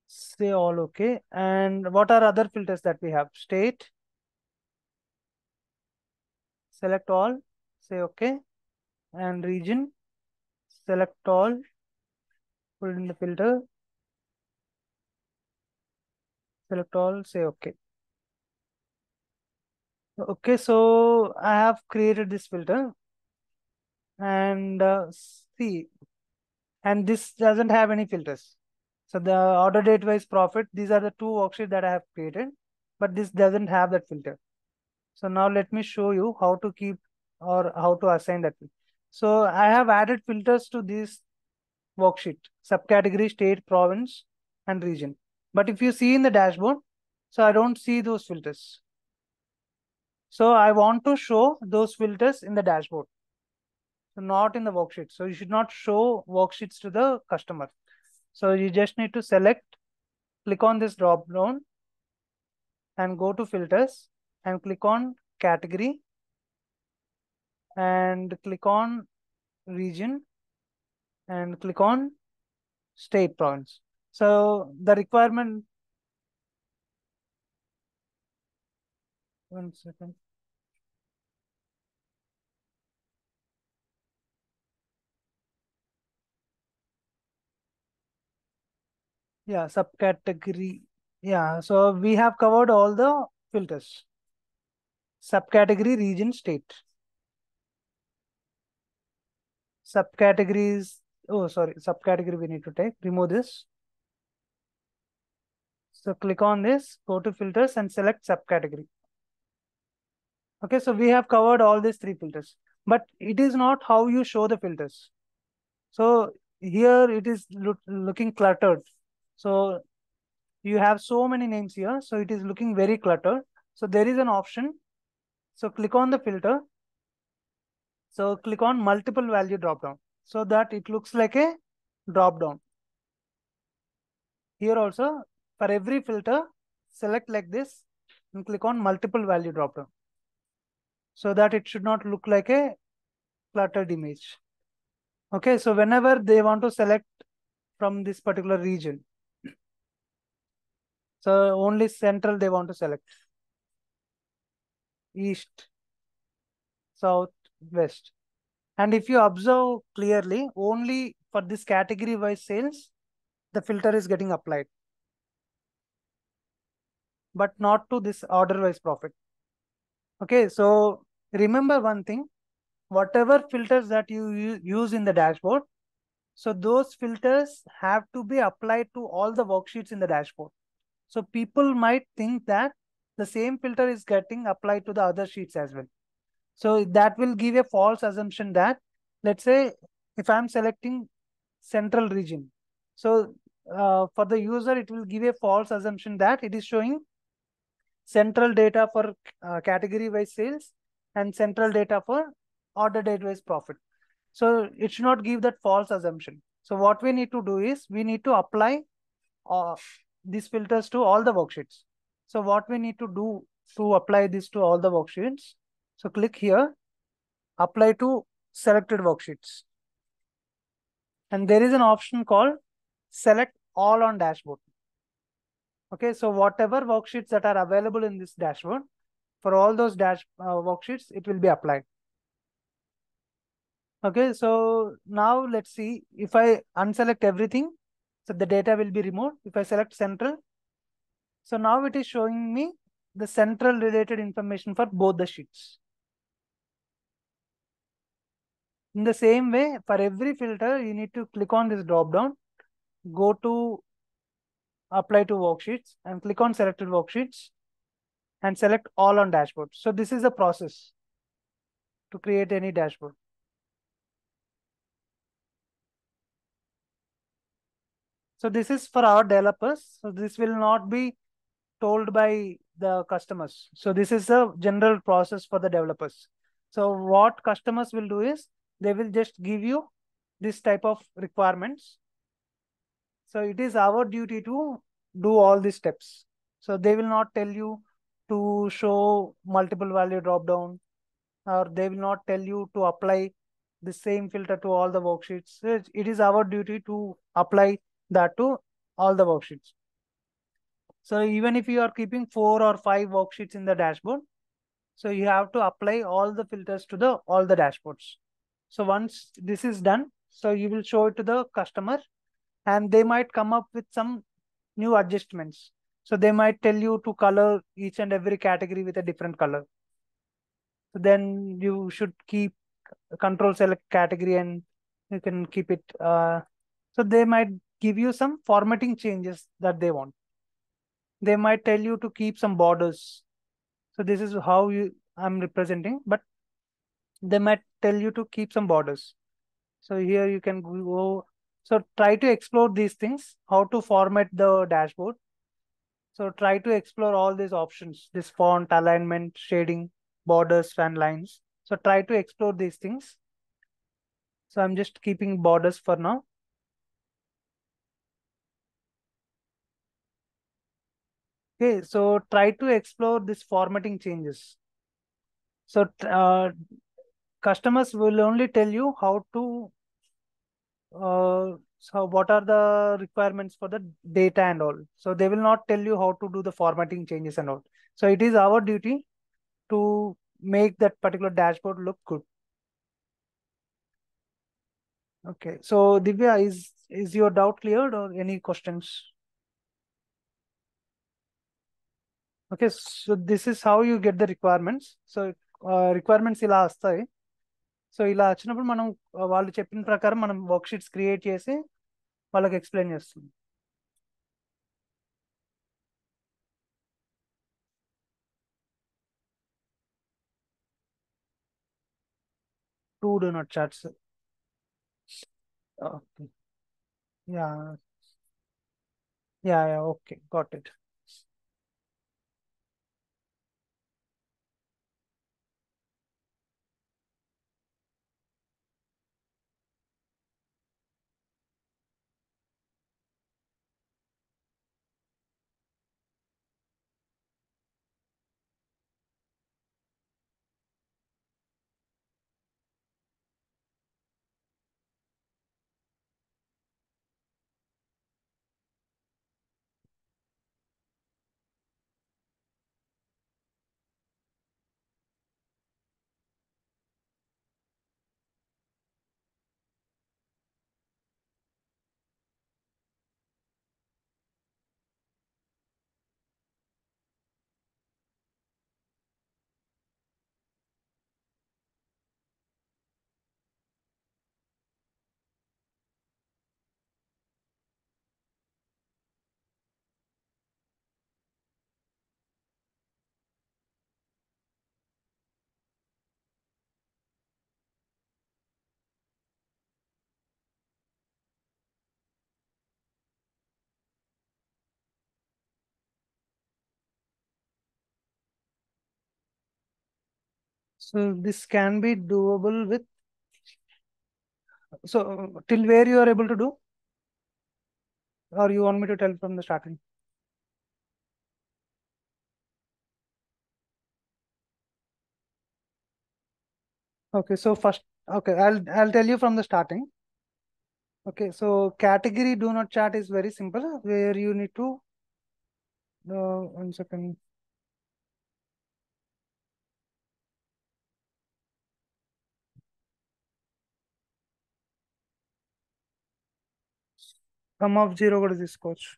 Say all okay. And what are other filters that we have? State, select all, say okay. And region, select all, put it in the filter, select all, say okay. Okay, so I have created this filter, and see, and this doesn't have any filters. So the order date wise profit, these are the two worksheets that I have created, but this doesn't have that filter. So now let me show you how to keep, or how to assign that. So I have added filters to this worksheet: subcategory, state, province, and region. But if you see in the dashboard, so I don't see those filters. So I want to show those filters in the dashboard, so not in the worksheet. So you should not show worksheets to the customer. So you just need to select, click on this drop down and go to filters and click on category and click on region and click on state province. So the requirement, one second. Yeah, subcategory. Yeah, so we have covered all the filters. Subcategory, region, state. Subcategories. Oh, sorry. Subcategory we need to take. Remove this. So click on this, go to filters and select subcategory. Okay, so we have covered all these three filters, but it is not how you show the filters. So here it is looking cluttered. So you have so many names here. So it is looking very cluttered. So there is an option. So click on the filter. So click on multiple value drop down so that it looks like a drop down. Here also for every filter, select like this and click on multiple value drop down so that it should not look like a cluttered image. Okay, so whenever they want to select from this particular region, so only central they want to select, east, south, west. And if you observe clearly, only for this category wise sales, the filter is getting applied, but not to this order wise profit. Okay, so remember one thing, whatever filters that you use in the dashboard, so those filters have to be applied to all the worksheets in the dashboard. So people might think that the same filter is getting applied to the other sheets as well. So that will give a false assumption that, let's say, if I'm selecting central region, so for the user, it will give a false assumption that it is showing central data for category wise sales and central data for order date wise profit. So it should not give that false assumption. So what we need to do is we need to apply uh, these filters to all the worksheets. So what we need to do to apply this to all the worksheets? So click here, apply to selected worksheets. And there is an option called select all on dashboard. Okay, so whatever worksheets that are available in this dashboard, for all those worksheets, it will be applied. Okay, so now let's see if I unselect everything, so the data will be removed. If I select central, so now it is showing me the central related information for both the sheets. In the same way, for every filter, you need to click on this drop down, go to apply to worksheets and click on selected worksheets and select all on dashboard. So this is the process to create any dashboard. So this is for our developers. So this will not be told by the customers. So this is a general process for the developers. So what customers will do is they will just give you this type of requirements. So it is our duty to do all these steps. So they will not tell you to show multiple value drop down, or they will not tell you to apply the same filter to all the worksheets. So it is our duty to apply that to all the worksheets. So even if you are keeping 4 or 5 worksheets in the dashboard, so you have to apply all the filters to the all the dashboards. So once this is done, so you will show it to the customer and they might come up with some new adjustments. So they might tell you to color each and every category with a different color. So then you should keep control select category and you can keep it. So they might give you some formatting changes that they want. They might tell you to keep some borders. So this is how I'm representing, but they might tell you to keep some borders. So here you can go. So try to explore these things, how to format the dashboard. So try to explore all these options, this font, alignment, shading, borders, and lines. So try to explore these things. So I'm just keeping borders for now. Okay, so try to explore this formatting changes. So customers will only tell you how to so what are the requirements for the data and all. So they will not tell you how to do the formatting changes and all. So it is our duty to make that particular dashboard look good. Okay. So Divya, is your doubt cleared or any questions? Okay. So this is how you get the requirements. So requirements ఇలా వస్తాయి. So ఇలా వచ్చినప్పుడు మనం వాళ్ళు చెప్పిన ప్రకారం మనం work sheets create చేసి వాళ్ళకి ఎక్స్ప్లెయిన్ చేస్తుంది. Two do not charts. Okay. Yeah. Yeah. Yeah. Okay. Got it. So this can be doable with, so till where you are able to do, or you want me to tell from the starting? Okay, so first, okay, I'll tell you from the starting. Okay, so category do not chart is very simple, where you need to 1 second. Sum of zero కూడా తీసుకోవచ్చు.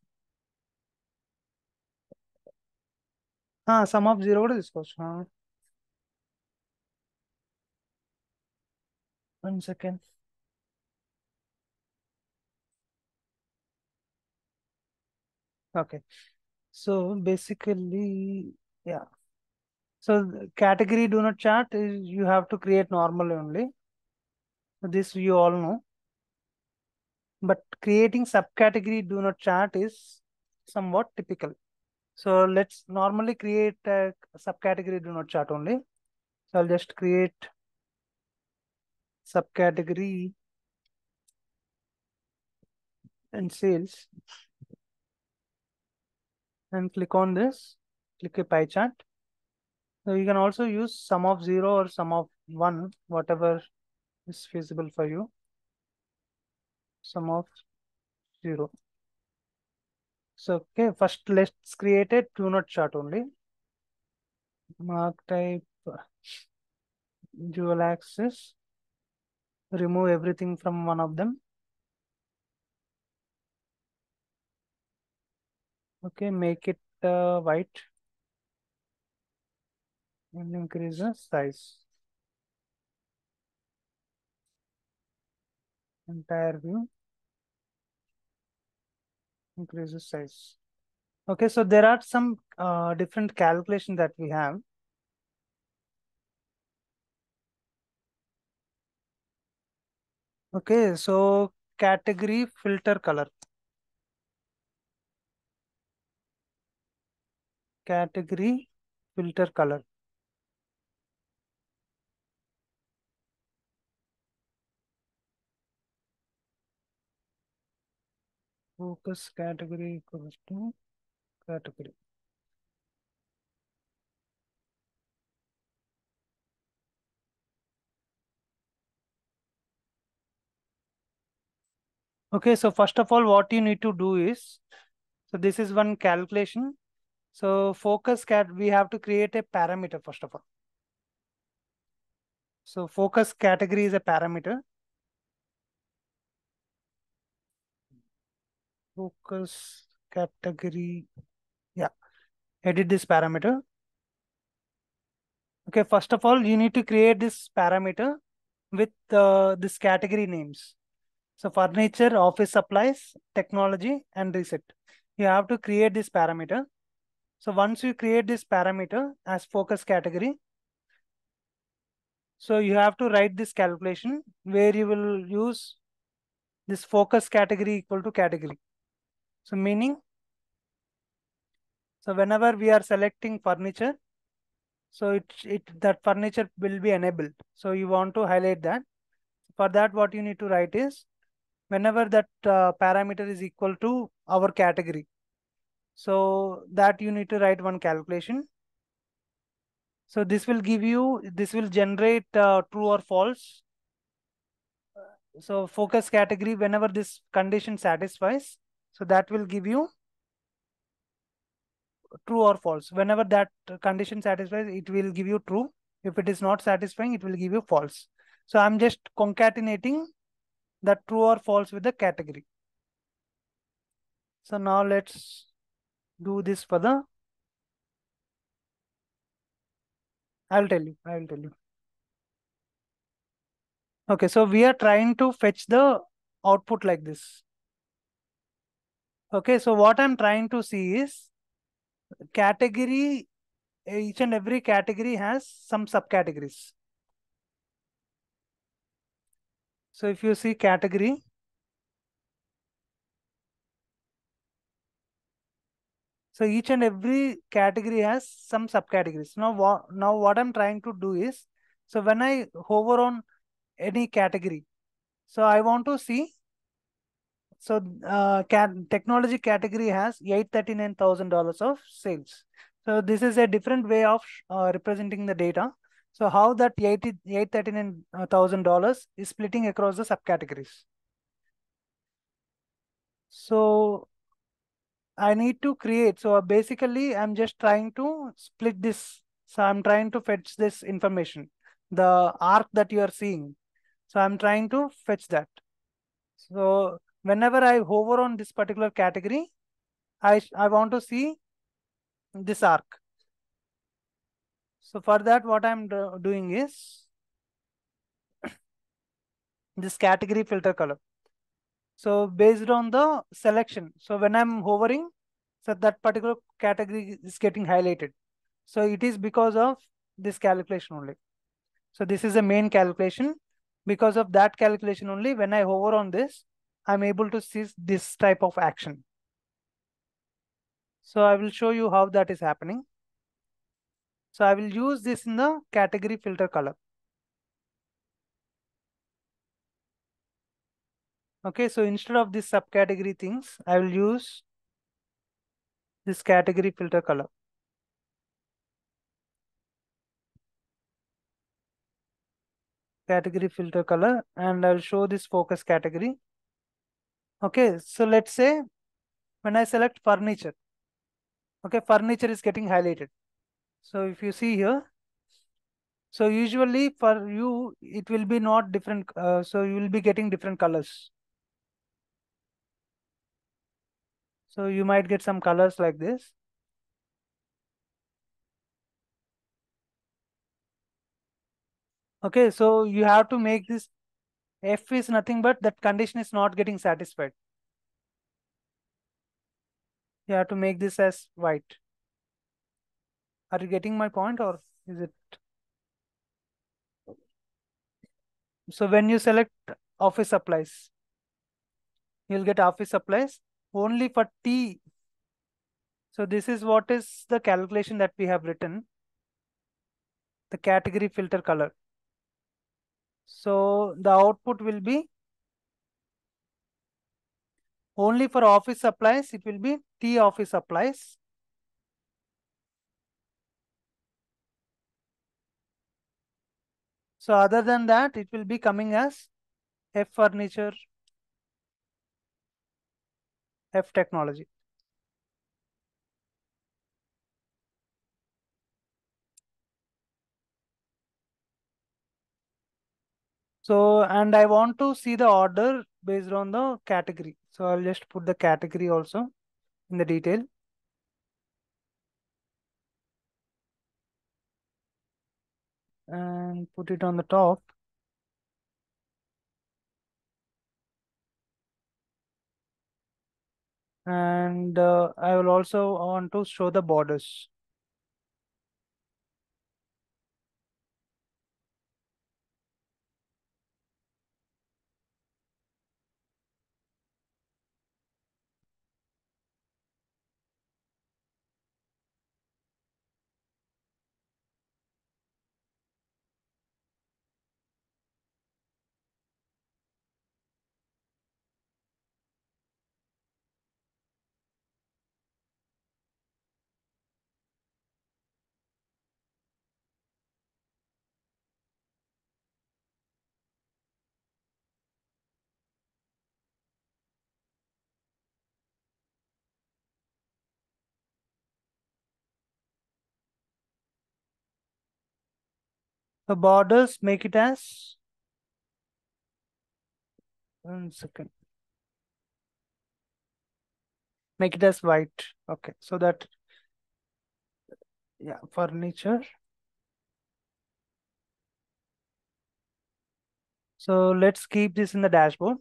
Sum of zero కూడా తీసుకోవచ్చు. 1 second. Okay, so basically, yeah. So category do not chart is you have to create normally only. This you all know. But creating subcategory do not chart is somewhat typical. So let's normally create a subcategory do not chart only. So I'll just create subcategory and sales and click on this, click a pie chart. So you can also use sum of zero or sum of one, whatever is feasible for you. Sum of zero. So okay, first let's create a do not chart only. Mark type dual axis. Remove everything from one of them. Okay, make it white and increase the size. Entire view, increase the size. Okay, so there are some different calculations that we have. Okay, so category filter color. Category filter color. Focus category equals to category. Okay, so first of all, what you need to do is, so this is one calculation. So we have to create a parameter first of all. So focus category is a parameter. Focus category, yeah, edit this parameter. Okay, first of all, you need to create this parameter with this category names. So furniture, office supplies, technology, and reset. You have to create this parameter. So once you create this parameter as focus category, so you have to write this calculation where you will use this focus category equal to category. So meaning, so whenever we are selecting furniture, so that furniture will be enabled. So you want to highlight that. For that, what you need to write is whenever that parameter is equal to our category. So that you need to write one calculation. So this will generate true or false. So focus category, whenever this condition satisfies, so that will give you true or false. Whenever that condition satisfies, it will give you true. If it is not satisfying, it will give you false. So I'm just concatenating that true or false with the category. So now let's do this for the, I will tell you. Okay, so we are trying to fetch the output like this. Okay, so what I'm trying to see is category, each and every category has some subcategories. So if you see category, so each and every category has some subcategories. Now what I'm trying to do is, so when I hover on any category, so I want to see, so technology category has $839,000 of sales. So this is a different way of representing the data. So how that $839,000 is splitting across the subcategories. So I need to create. So basically, I'm just trying to split this. So I'm trying to fetch this information, the arc that you are seeing. So I'm trying to fetch that. So whenever I hover on this particular category, I want to see this arc. So for that, what I'm doing is this category filter color. So based on the selection, so when I'm hovering, so that particular category is getting highlighted. So it is because of this calculation only. So this is a main calculation. Because of that calculation only, when I hover on this, I'm able to see this type of action. So I will show you how that is happening. So I will use this in the category filter color. Okay, so instead of this subcategory things, I will use this category filter color. Category filter color, and I'll show this focus category. Okay, so let's say when I select furniture, okay, furniture is getting highlighted. So if you see here, so usually for you, it will be not different. So you will be getting different colors. So you might get some colors like this. Okay, so you have to make this F is nothing but that condition is not getting satisfied. You have to make this as white. Are you getting my point, or is it? So when you select office supplies, you'll get office supplies only for T. So this is what is the calculation that we have written, the category filter color. So the output will be only for office supplies, it will be T office supplies. So other than that, it will be coming as F furniture, F technology. So, and I want to see the order based on the category. So I'll just put the category also in the detail. And put it on the top. And I will also want to show the borders. The borders, make it as 1 second. Make it as white. Okay, so that, yeah, furniture. So let's keep this in the dashboard.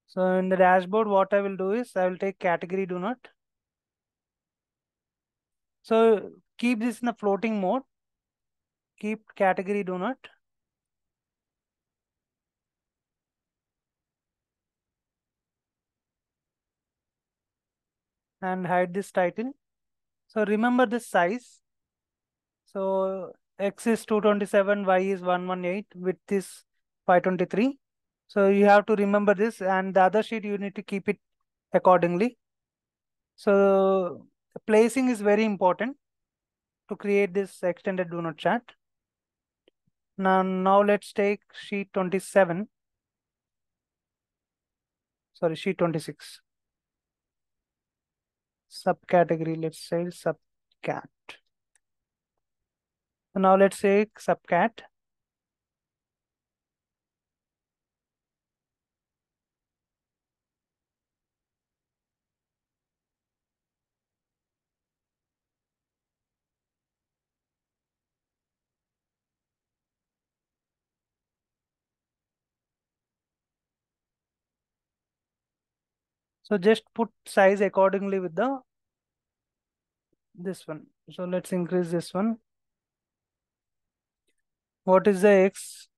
So in the dashboard, what I will do is I will take category do not. So keep this in the floating mode. Keep category do not. And hide this title. So remember this size. So X is 227, Y is 118, width is 523. So you have to remember this, and the other sheet you need to keep it accordingly. So placing is very important to create this extended do not chat. Now let's take sheet 27. Sorry, sheet 26. Subcategory, let's say subcat. So now let's say subcat. So just put size accordingly with the this one. So let's increase this one. What is the X?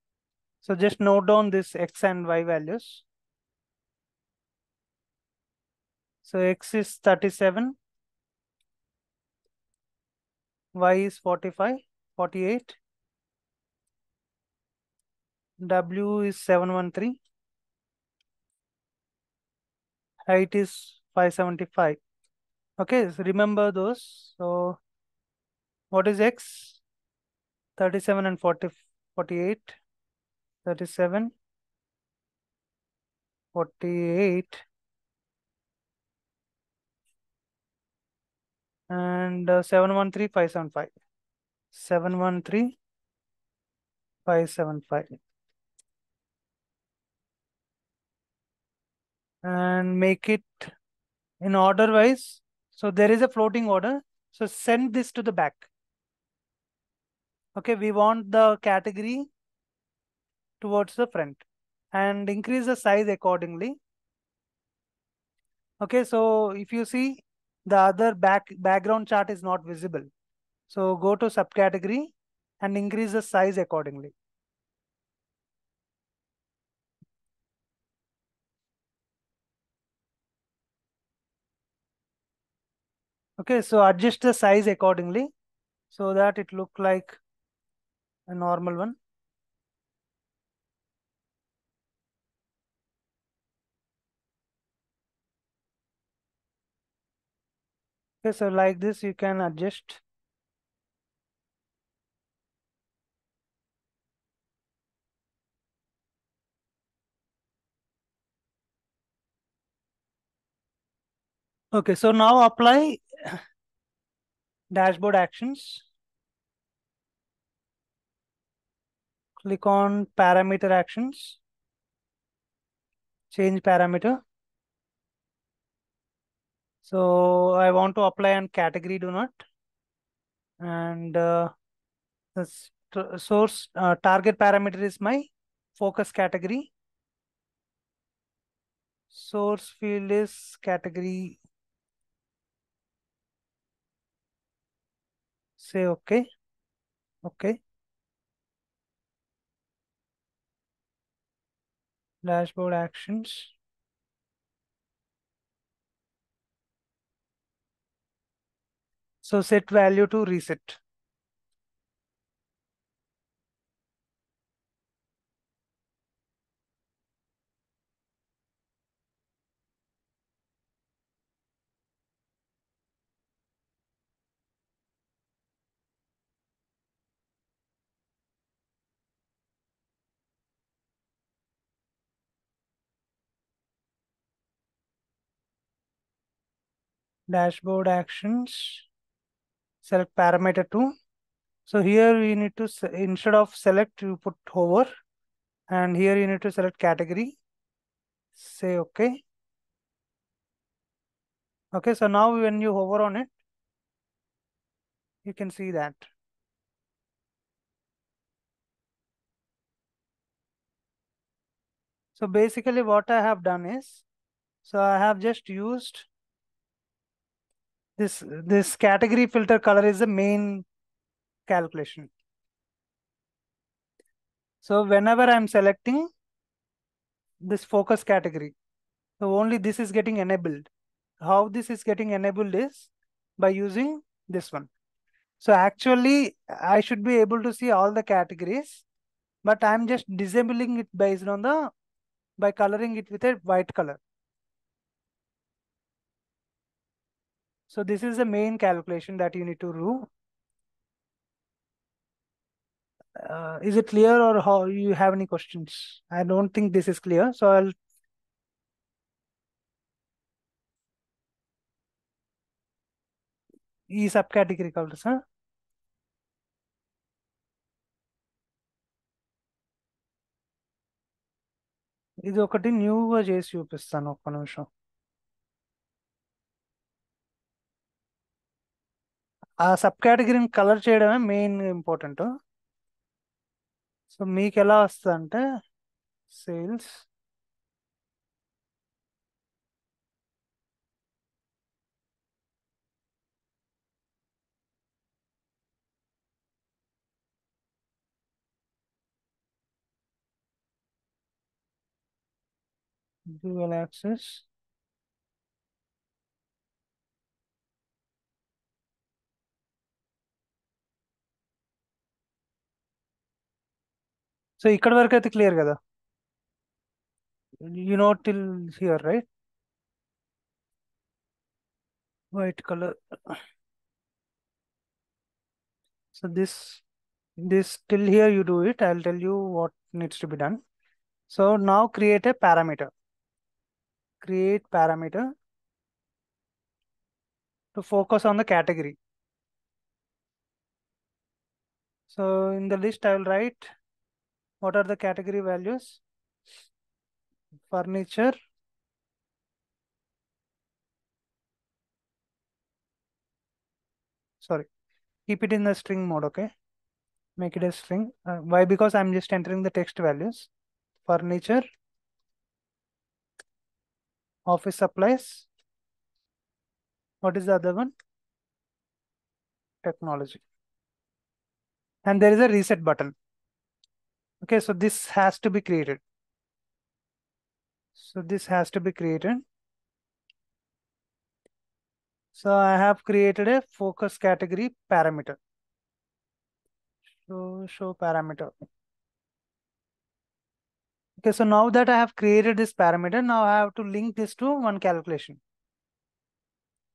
So just note down this X and Y values. So X is 37, Y is 45, 48, W is 713, height is 575. Okay, so remember those. So what is X? 37 and 40, 48, 37, 48, and 713, 575. 713, 575. And make it in order wise. So there is a floating order. So send this to the back. Okay, we want the category towards the front and increase the size accordingly. Okay, so if you see the other background chart is not visible. So go to subcategory and increase the size accordingly. Okay, so adjust the size accordingly so that it look like a normal one. Okay, so like this you can adjust. Okay, so now apply dashboard actions. Click on parameter actions. Change parameter. So I want to apply on category do not. And the source target parameter is my focus category. Source field is category. Say okay. Okay. Dashboard actions. So set value to reset. Dashboard actions. Select parameter 2. So here you need to, instead of select, you put hover. And here you need to select category. Say okay. Okay, so now when you hover on it, you can see that. So basically what I have done is, so I have just used this category filter color is the main calculation. So whenever I'm selecting this focus category, so only this is getting enabled. How this is getting enabled is by using this one. So actually I should be able to see all the categories, but I'm just disabling it based on the, by coloring it with a white color. So this is the main calculation that you need to do. Is it clear, or how you have any questions? I don't think this is clear. So I'll ఈ sub category colour sir. ఇది ఒకటి న్యూగా చేసి చూపిస్తాను, ఒక్క నిమిషం. ఆ sub కేటగిరీని colour చేయడమే మెయిన్ ఇంపార్టెంట్. సో మీకు ఎలా వస్తుంది అంటే సేల్స్, డ్యూయల్ యాక్సెస్, సో ఇక్కడ వరకు అయితే క్లియర్ కదా, you know till here right. White colour. So this till here you do it. I'll tell you what needs to be done. So now create a parameter. Create parameter to focus on the category. So in the list I will write what are the category values. Furniture, sorry, keep it in the string mode. Okay, make it a string. Why? Because I'm just entering the text values. Furniture, office supplies. What is the other one? Technology. And there is a reset button. Okay, so this has to be created. So this has to be created. So I have created a focus category parameter. So show parameter. Okay, so now that I have created this parameter, now I have to link this to one calculation.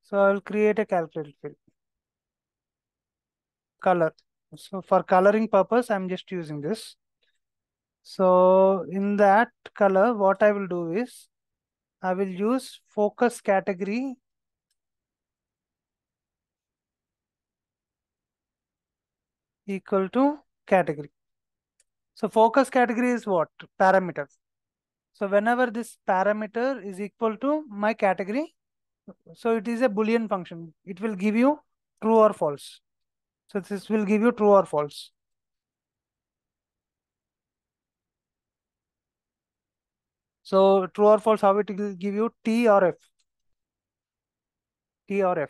So I will create a calculated field. Color. So for coloring purpose, I'm just using this. So in that color, what I will do is I will use focus category equal to category. So focus category is what? Parameter. So whenever this parameter is equal to my category, so it is a Boolean function. It will give you true or false. So this will give you true or false. So true or false, how it will give you T or F. T or F.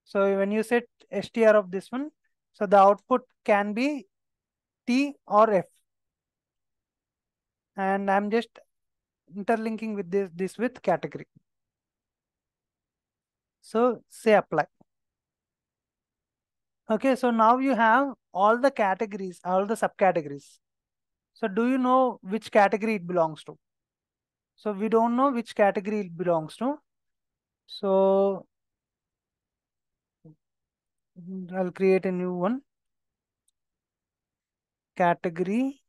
So when you set str of this one, so the output can be T or F. And I'm just interlinking with this with category. So say apply. Okay, so now you have all the categories, all the subcategories. So do you know which category it belongs to? So we don't know which category it belongs to. So I'll create a new one. Category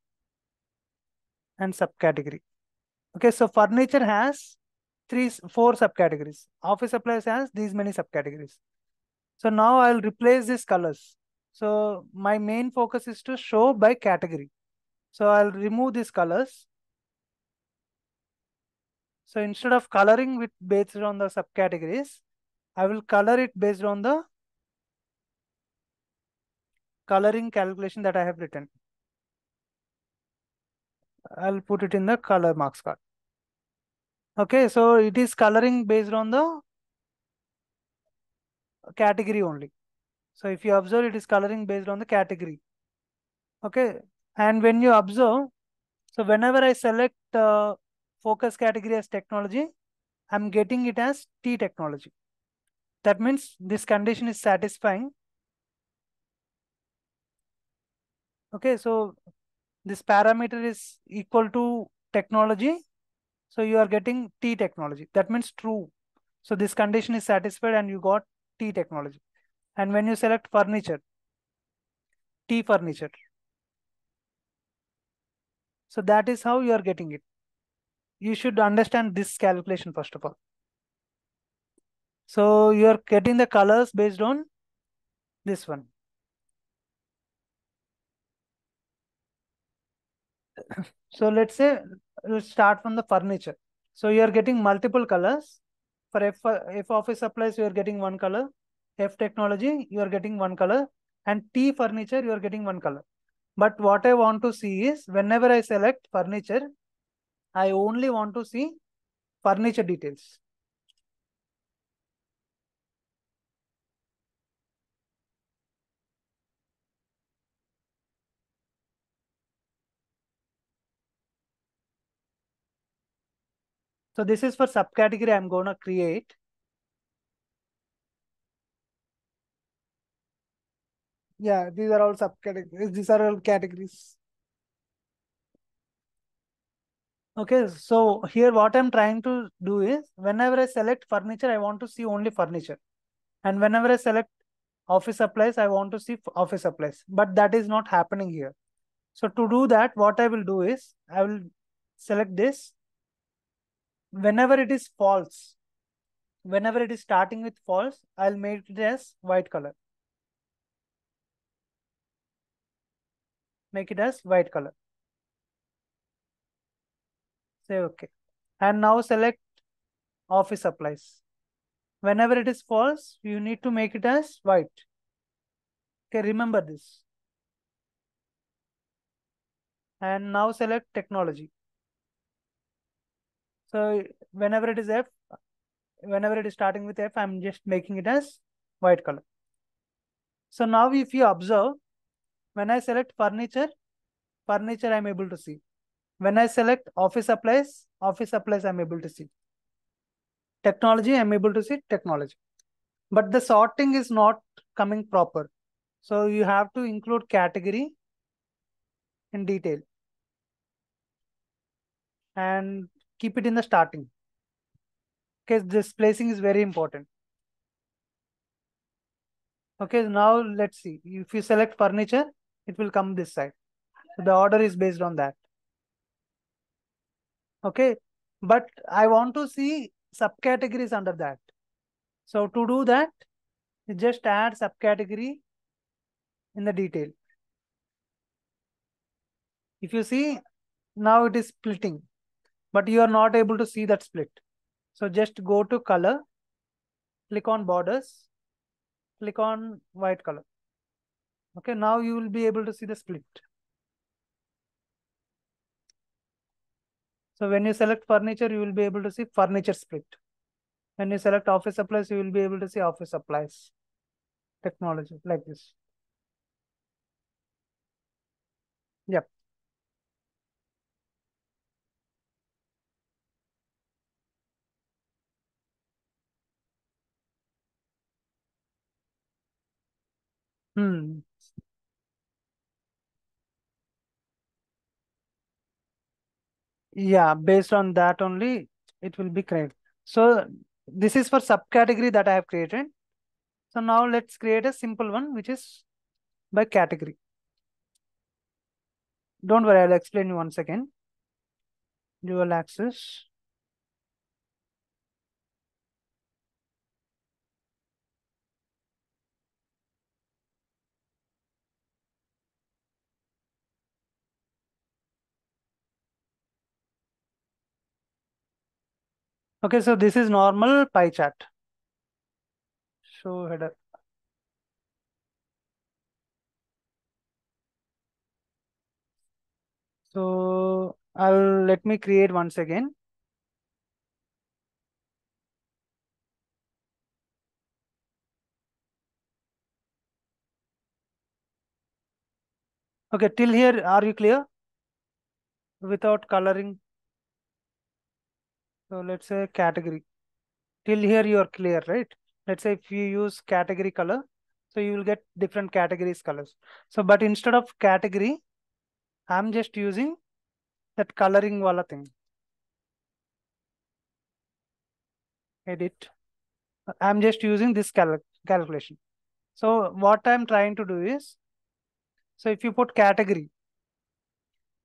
and subcategory. Okay, so furniture has four subcategories. Office supplies has these many subcategories. So now I'll replace these colors. So my main focus is to show by category. So I'll remove these colors. So instead of coloring with based on the subcategories, I will color it based on the coloring calculation that I have written. I'll put it in the color marks card. Okay, so it is coloring based on the category only. So if you observe, it is coloring based on the category. Okay, and when you observe, so whenever I select focus category as technology, I'm getting it as T technology. That means this condition is satisfying. Okay, so this parameter is equal to technology. So you are getting T technology. That means true. So this condition is satisfied and you got T technology. And when you select furniture, T furniture. So that is how you are getting it. You should understand this calculation first of all. So you are getting the colors based on this one. So let's start from the furniture. So you are getting multiple colors. For F office supplies, you are getting one color. F technology, you are getting one color. And T furniture, you are getting one color. But what I want to see is whenever I select furniture, I only want to see furniture details. So this is for subcategory I'm going to create. Yeah, these are all subcategories. These are all categories. Okay, so here what I'm trying to do is whenever I select furniture, I want to see only furniture. And whenever I select office supplies, I want to see office supplies. But that is not happening here. So to do that, what I will do is I will select this. Whenever it is false, whenever it is starting with false, I'll make it as white color. Make it as white color. Say okay. And now select office supplies. Whenever it is false, you need to make it as white. Okay, remember this. And now select technology. So whenever it is F, whenever it is starting with F, I'm just making it as white color. So now if you observe, when I select furniture, furniture I'm able to see. When I select office supplies I'm able to see. Technology, I'm able to see technology. But the sorting is not coming proper. So you have to include category in detail and keep it in the starting. Because this placing is very important. Okay, now let's see. If you select furniture, it will come this side. So the order is based on that. Okay, but I want to see subcategories under that. So to do that, you just add subcategory in the detail. If you see, now it is splitting, but you are not able to see that split. So just go to color, click on borders, click on white color. Okay, now you will be able to see the split. So when you select furniture, you will be able to see furniture split. When you select office supplies, you will be able to see office supplies. Technology, like this. Yep. Hmm. Yeah, based on that only, it will be created. So this is for subcategory that I have created. So now let's create a simple one, which is by category. Don't worry, I'll explain you once again. Dual access. Okay, so this is normal pie chart. Show header. So I'll let me create once again. Okay, till here, are you clear? Without coloring. So let's say category. Till here you are clear, right? Let's say if you use category color, so you will get different categories colors. So, but instead of category, I'm just using that coloring wala thing. Edit. I'm just using this calculation. So what I'm trying to do is, so if you put category,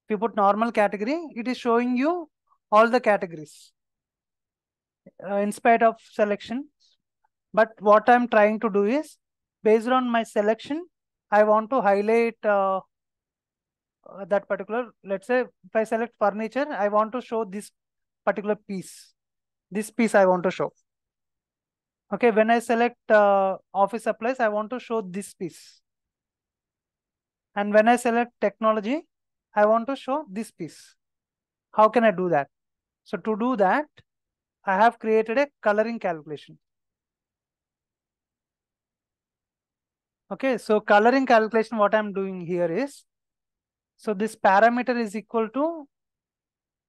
if you put normal category, it is showing you all the categories in spite of selection. But what I'm trying to do is, based on my selection, I want to highlight that particular, let's say if I select furniture, I want to show this particular piece. This piece I want to show. Okay, when I select office supplies, I want to show this piece. And when I select technology, I want to show this piece. How can I do that? So to do that, I have created a coloring calculation. Okay, so coloring calculation, what I'm doing here is, so this parameter is equal to,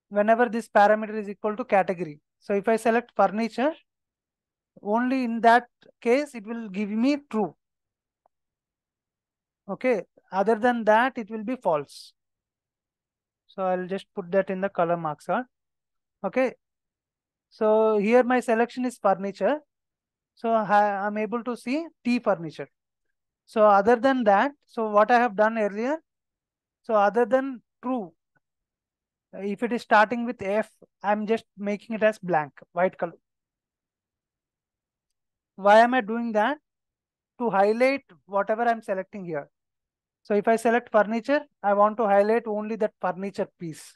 whenever this parameter is equal to category. So if I select furniture, only in that case, it will give me true. Okay, other than that, it will be false. So I'll just put that in the color marks. Okay, so here my selection is furniture. So I'm able to see T furniture. So other than that, so what I have done earlier, so other than true, if it is starting with F, I'm just making it as blank, white color. Why am I doing that? To highlight whatever I'm selecting here. So if I select furniture, I want to highlight only that furniture piece.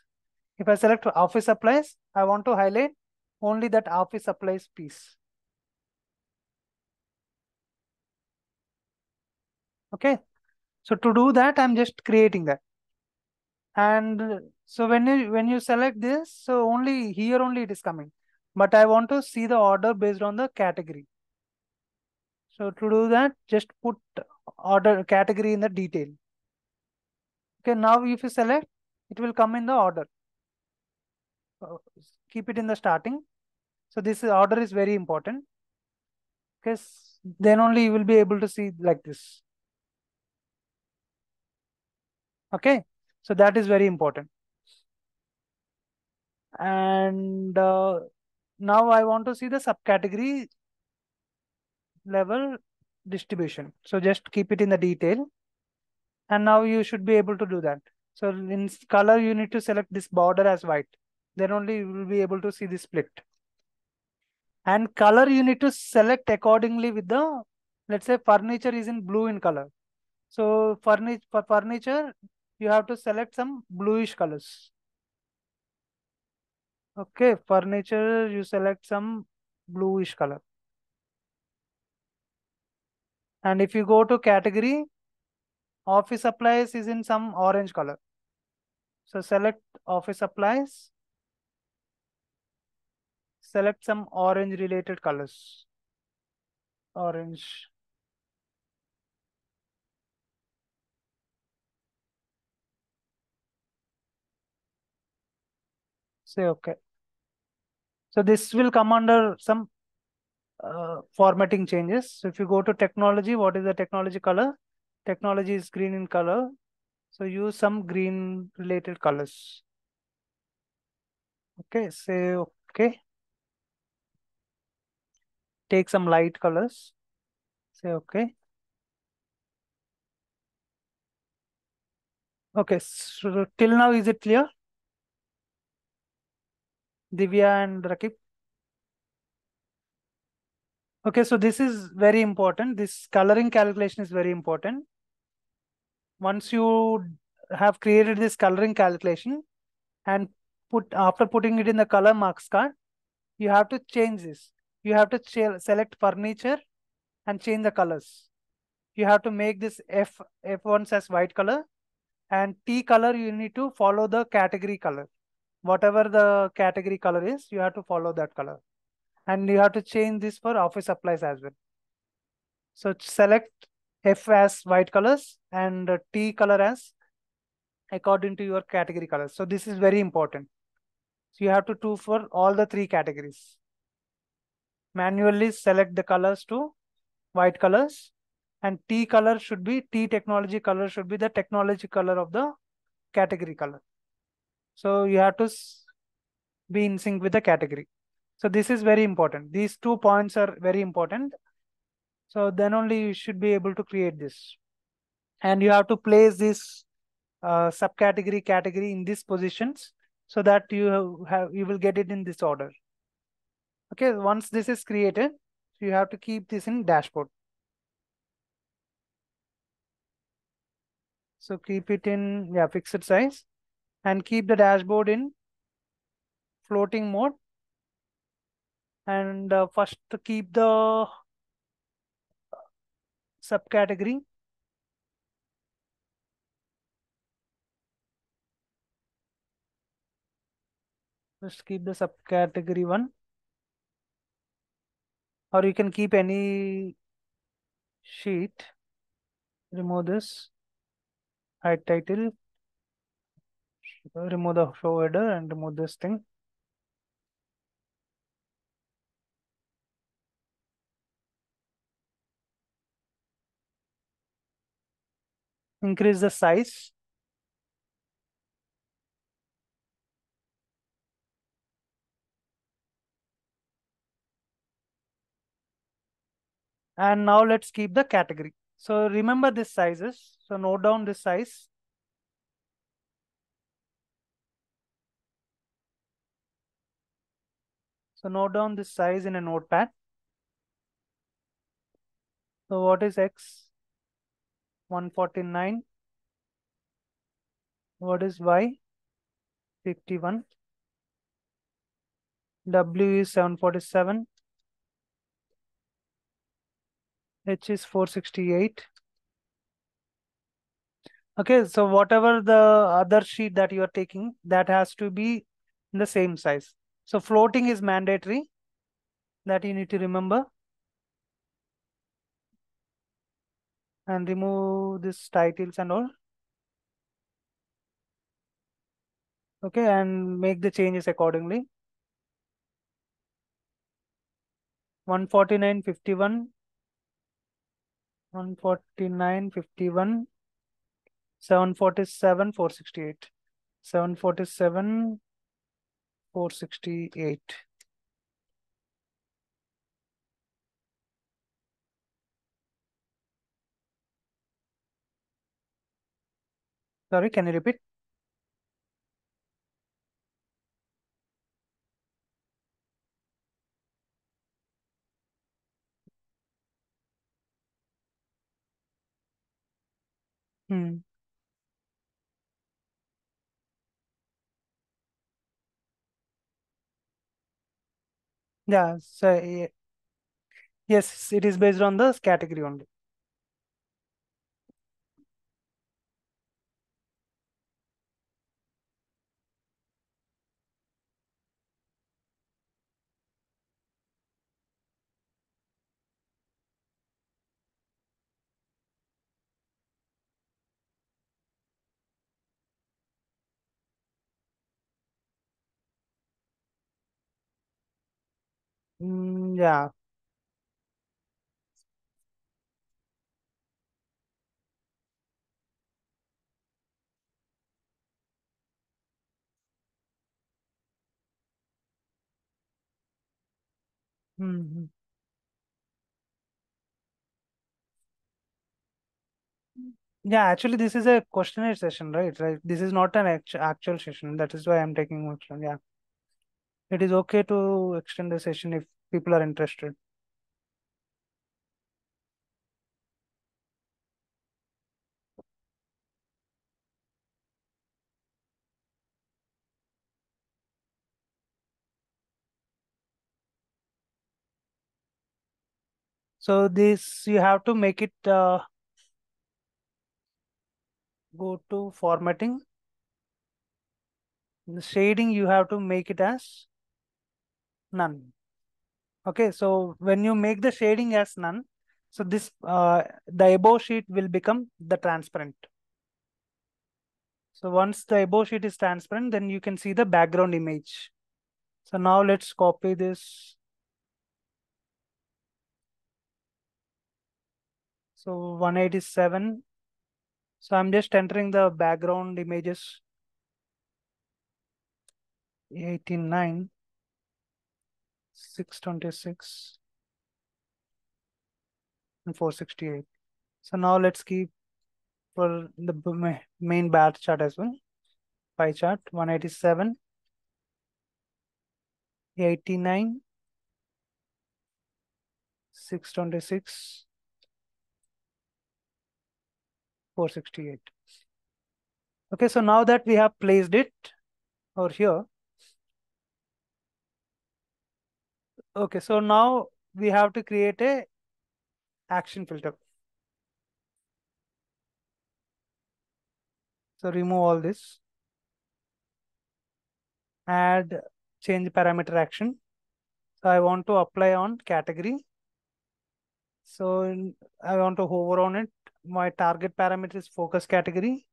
If I select office supplies, I want to highlight only that office supplies piece. Okay. So to do that, I'm just creating that. And so when you select this, so only here only it is coming. But I want to see the order based on the category. So to do that, just put order category in the detail. Okay, now if you select, it will come in the order. Keep it in the starting. So this order is very important because then only you will be able to see like this. Okay, so that is very important. And now I want to see the subcategory level distribution. So just keep it in the detail. And now you should be able to do that. So in color, you need to select this border as white. Then only you will be able to see the split. And color, you need to select accordingly with the, let's say furniture is in blue in color. So for furniture, you have to select some bluish colors. Okay, furniture, you select some bluish color. And if you go to category, office supplies is in some orange color. So select office supplies, select some orange related colors. Orange. Say okay. So this will come under some formatting changes. So if you go to technology, what is the technology color? Technology is green in color. So use some green related colors. Okay, say okay. Take some light colors. Say okay. Okay, so till now is it clear? Divya and Rakib. Okay, so this is very important. This coloring calculation is very important. Once you have created this coloring calculation and put after putting it in the color marks card, you have to change this. You have to select furniture and change the colors. You have to make this F1 as white color, and T color you need to follow the category color. Whatever the category color is, you have to follow that color. And you have to change this for office supplies as well. So select F as white colors and T color as according to your category colors. So this is very important. So you have to do for all the three categories. Manually select the colors to white colors, and T color should be T technology color should be the technology color of the category color. So you have to be in sync with the category. So this is very important. These 2 points are very important. So then only you should be able to create this. And you have to place this subcategory category in these positions so that you will get it in this order. Okay, once this is created, you have to keep this in dashboard. So keep it in fixed size and keep the dashboard in floating mode. And first keep the subcategory. Just keep the subcategory one, or you can keep any sheet. Remove this, hide title, remove the show header and remove this thing. Increase the size. And now let's keep the category. So remember this sizes. So note down this size. So note down this size in a notepad. So what is X? 149. What is Y? 51. W is 747. H is 468. Okay, so whatever the other sheet that you are taking, that has to be in the same size. So floating is mandatory, that you need to remember. And remove this titles and all. Okay, and make the changes accordingly. 149.51, 149.51, 747, 468, 747, 468. Sorry, can you repeat? Hmm. Yeah. So yes, it is based on the category only. Yeah. Mhm. Yeah, actually, this is a questionnaire session, right? Right. This is not an actual session. That is why I'm taking much time. Yeah, it is okay to extend the session if people are interested. So this you have to make it go to formatting. The shading you have to make it as none. Okay, so when you make the shading as none, so this the above sheet will become the transparent. So once the above sheet is transparent, then you can see the background image. So now let's copy this. So 187. So I'm just entering the background images 89, 626, and 468. So now let's keep for the main bar chart as well. Pie chart 187, 89, 626, 468. Okay, so now that we have placed it over here, okay, so now we have to create a action filter. So remove all this, add change parameter action. So I want to apply on category. So I want to hover on it. My target parameter is focus category,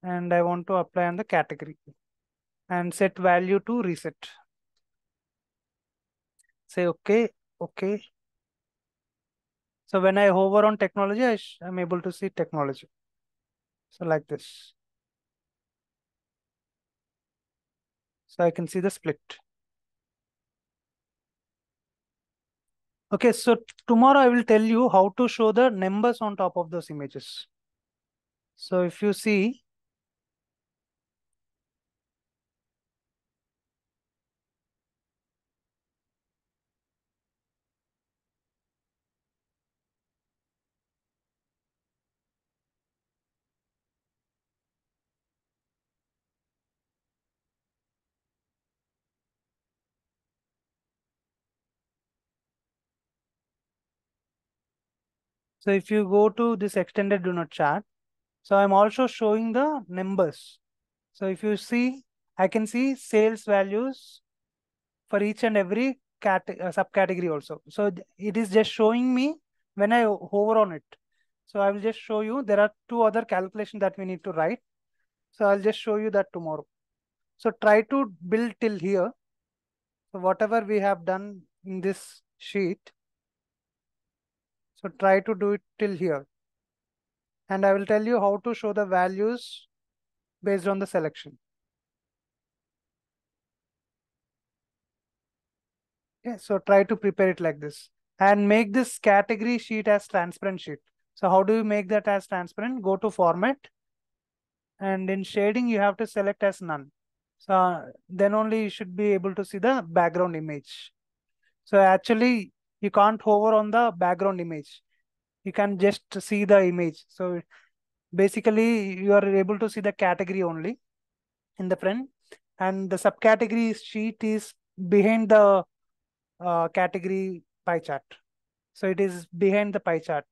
and I want to apply on the category and set value to reset. Say okay, okay. So when I hover on technology, I'm able to see technology. So like this. So I can see the split. Okay, so tomorrow I will tell you how to show the numbers on top of those images. So if you see, so if you go to this extended do not chart, so I'm also showing the numbers. So if you see, I can see sales values for each and every subcategory also. So it is just showing me when I hover on it. So I will just show you, there are two other calculations that we need to write. So I'll just show you that tomorrow. So try to build till here. So whatever we have done in this sheet, so try to do it till here. And I will tell you how to show the values based on the selection. Okay, so try to prepare it like this and make this category sheet as transparent sheet. So how do you make that as transparent? Go to format, and in shading you have to select as none. So then only you should be able to see the background image. So actually you can't hover on the background image. You can just see the image. So basically you are able to see the category only in the front, and the subcategory sheet is behind the category pie chart. So it is behind the pie chart.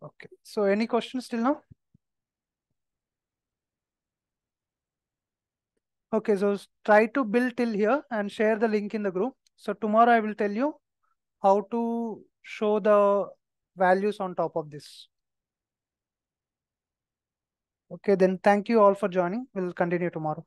Okay. So any questions till now? Okay. So try to build till here and share the link in the group. So tomorrow I will tell you how to show the values on top of this. Okay. Then thank you all for joining. We'll continue tomorrow.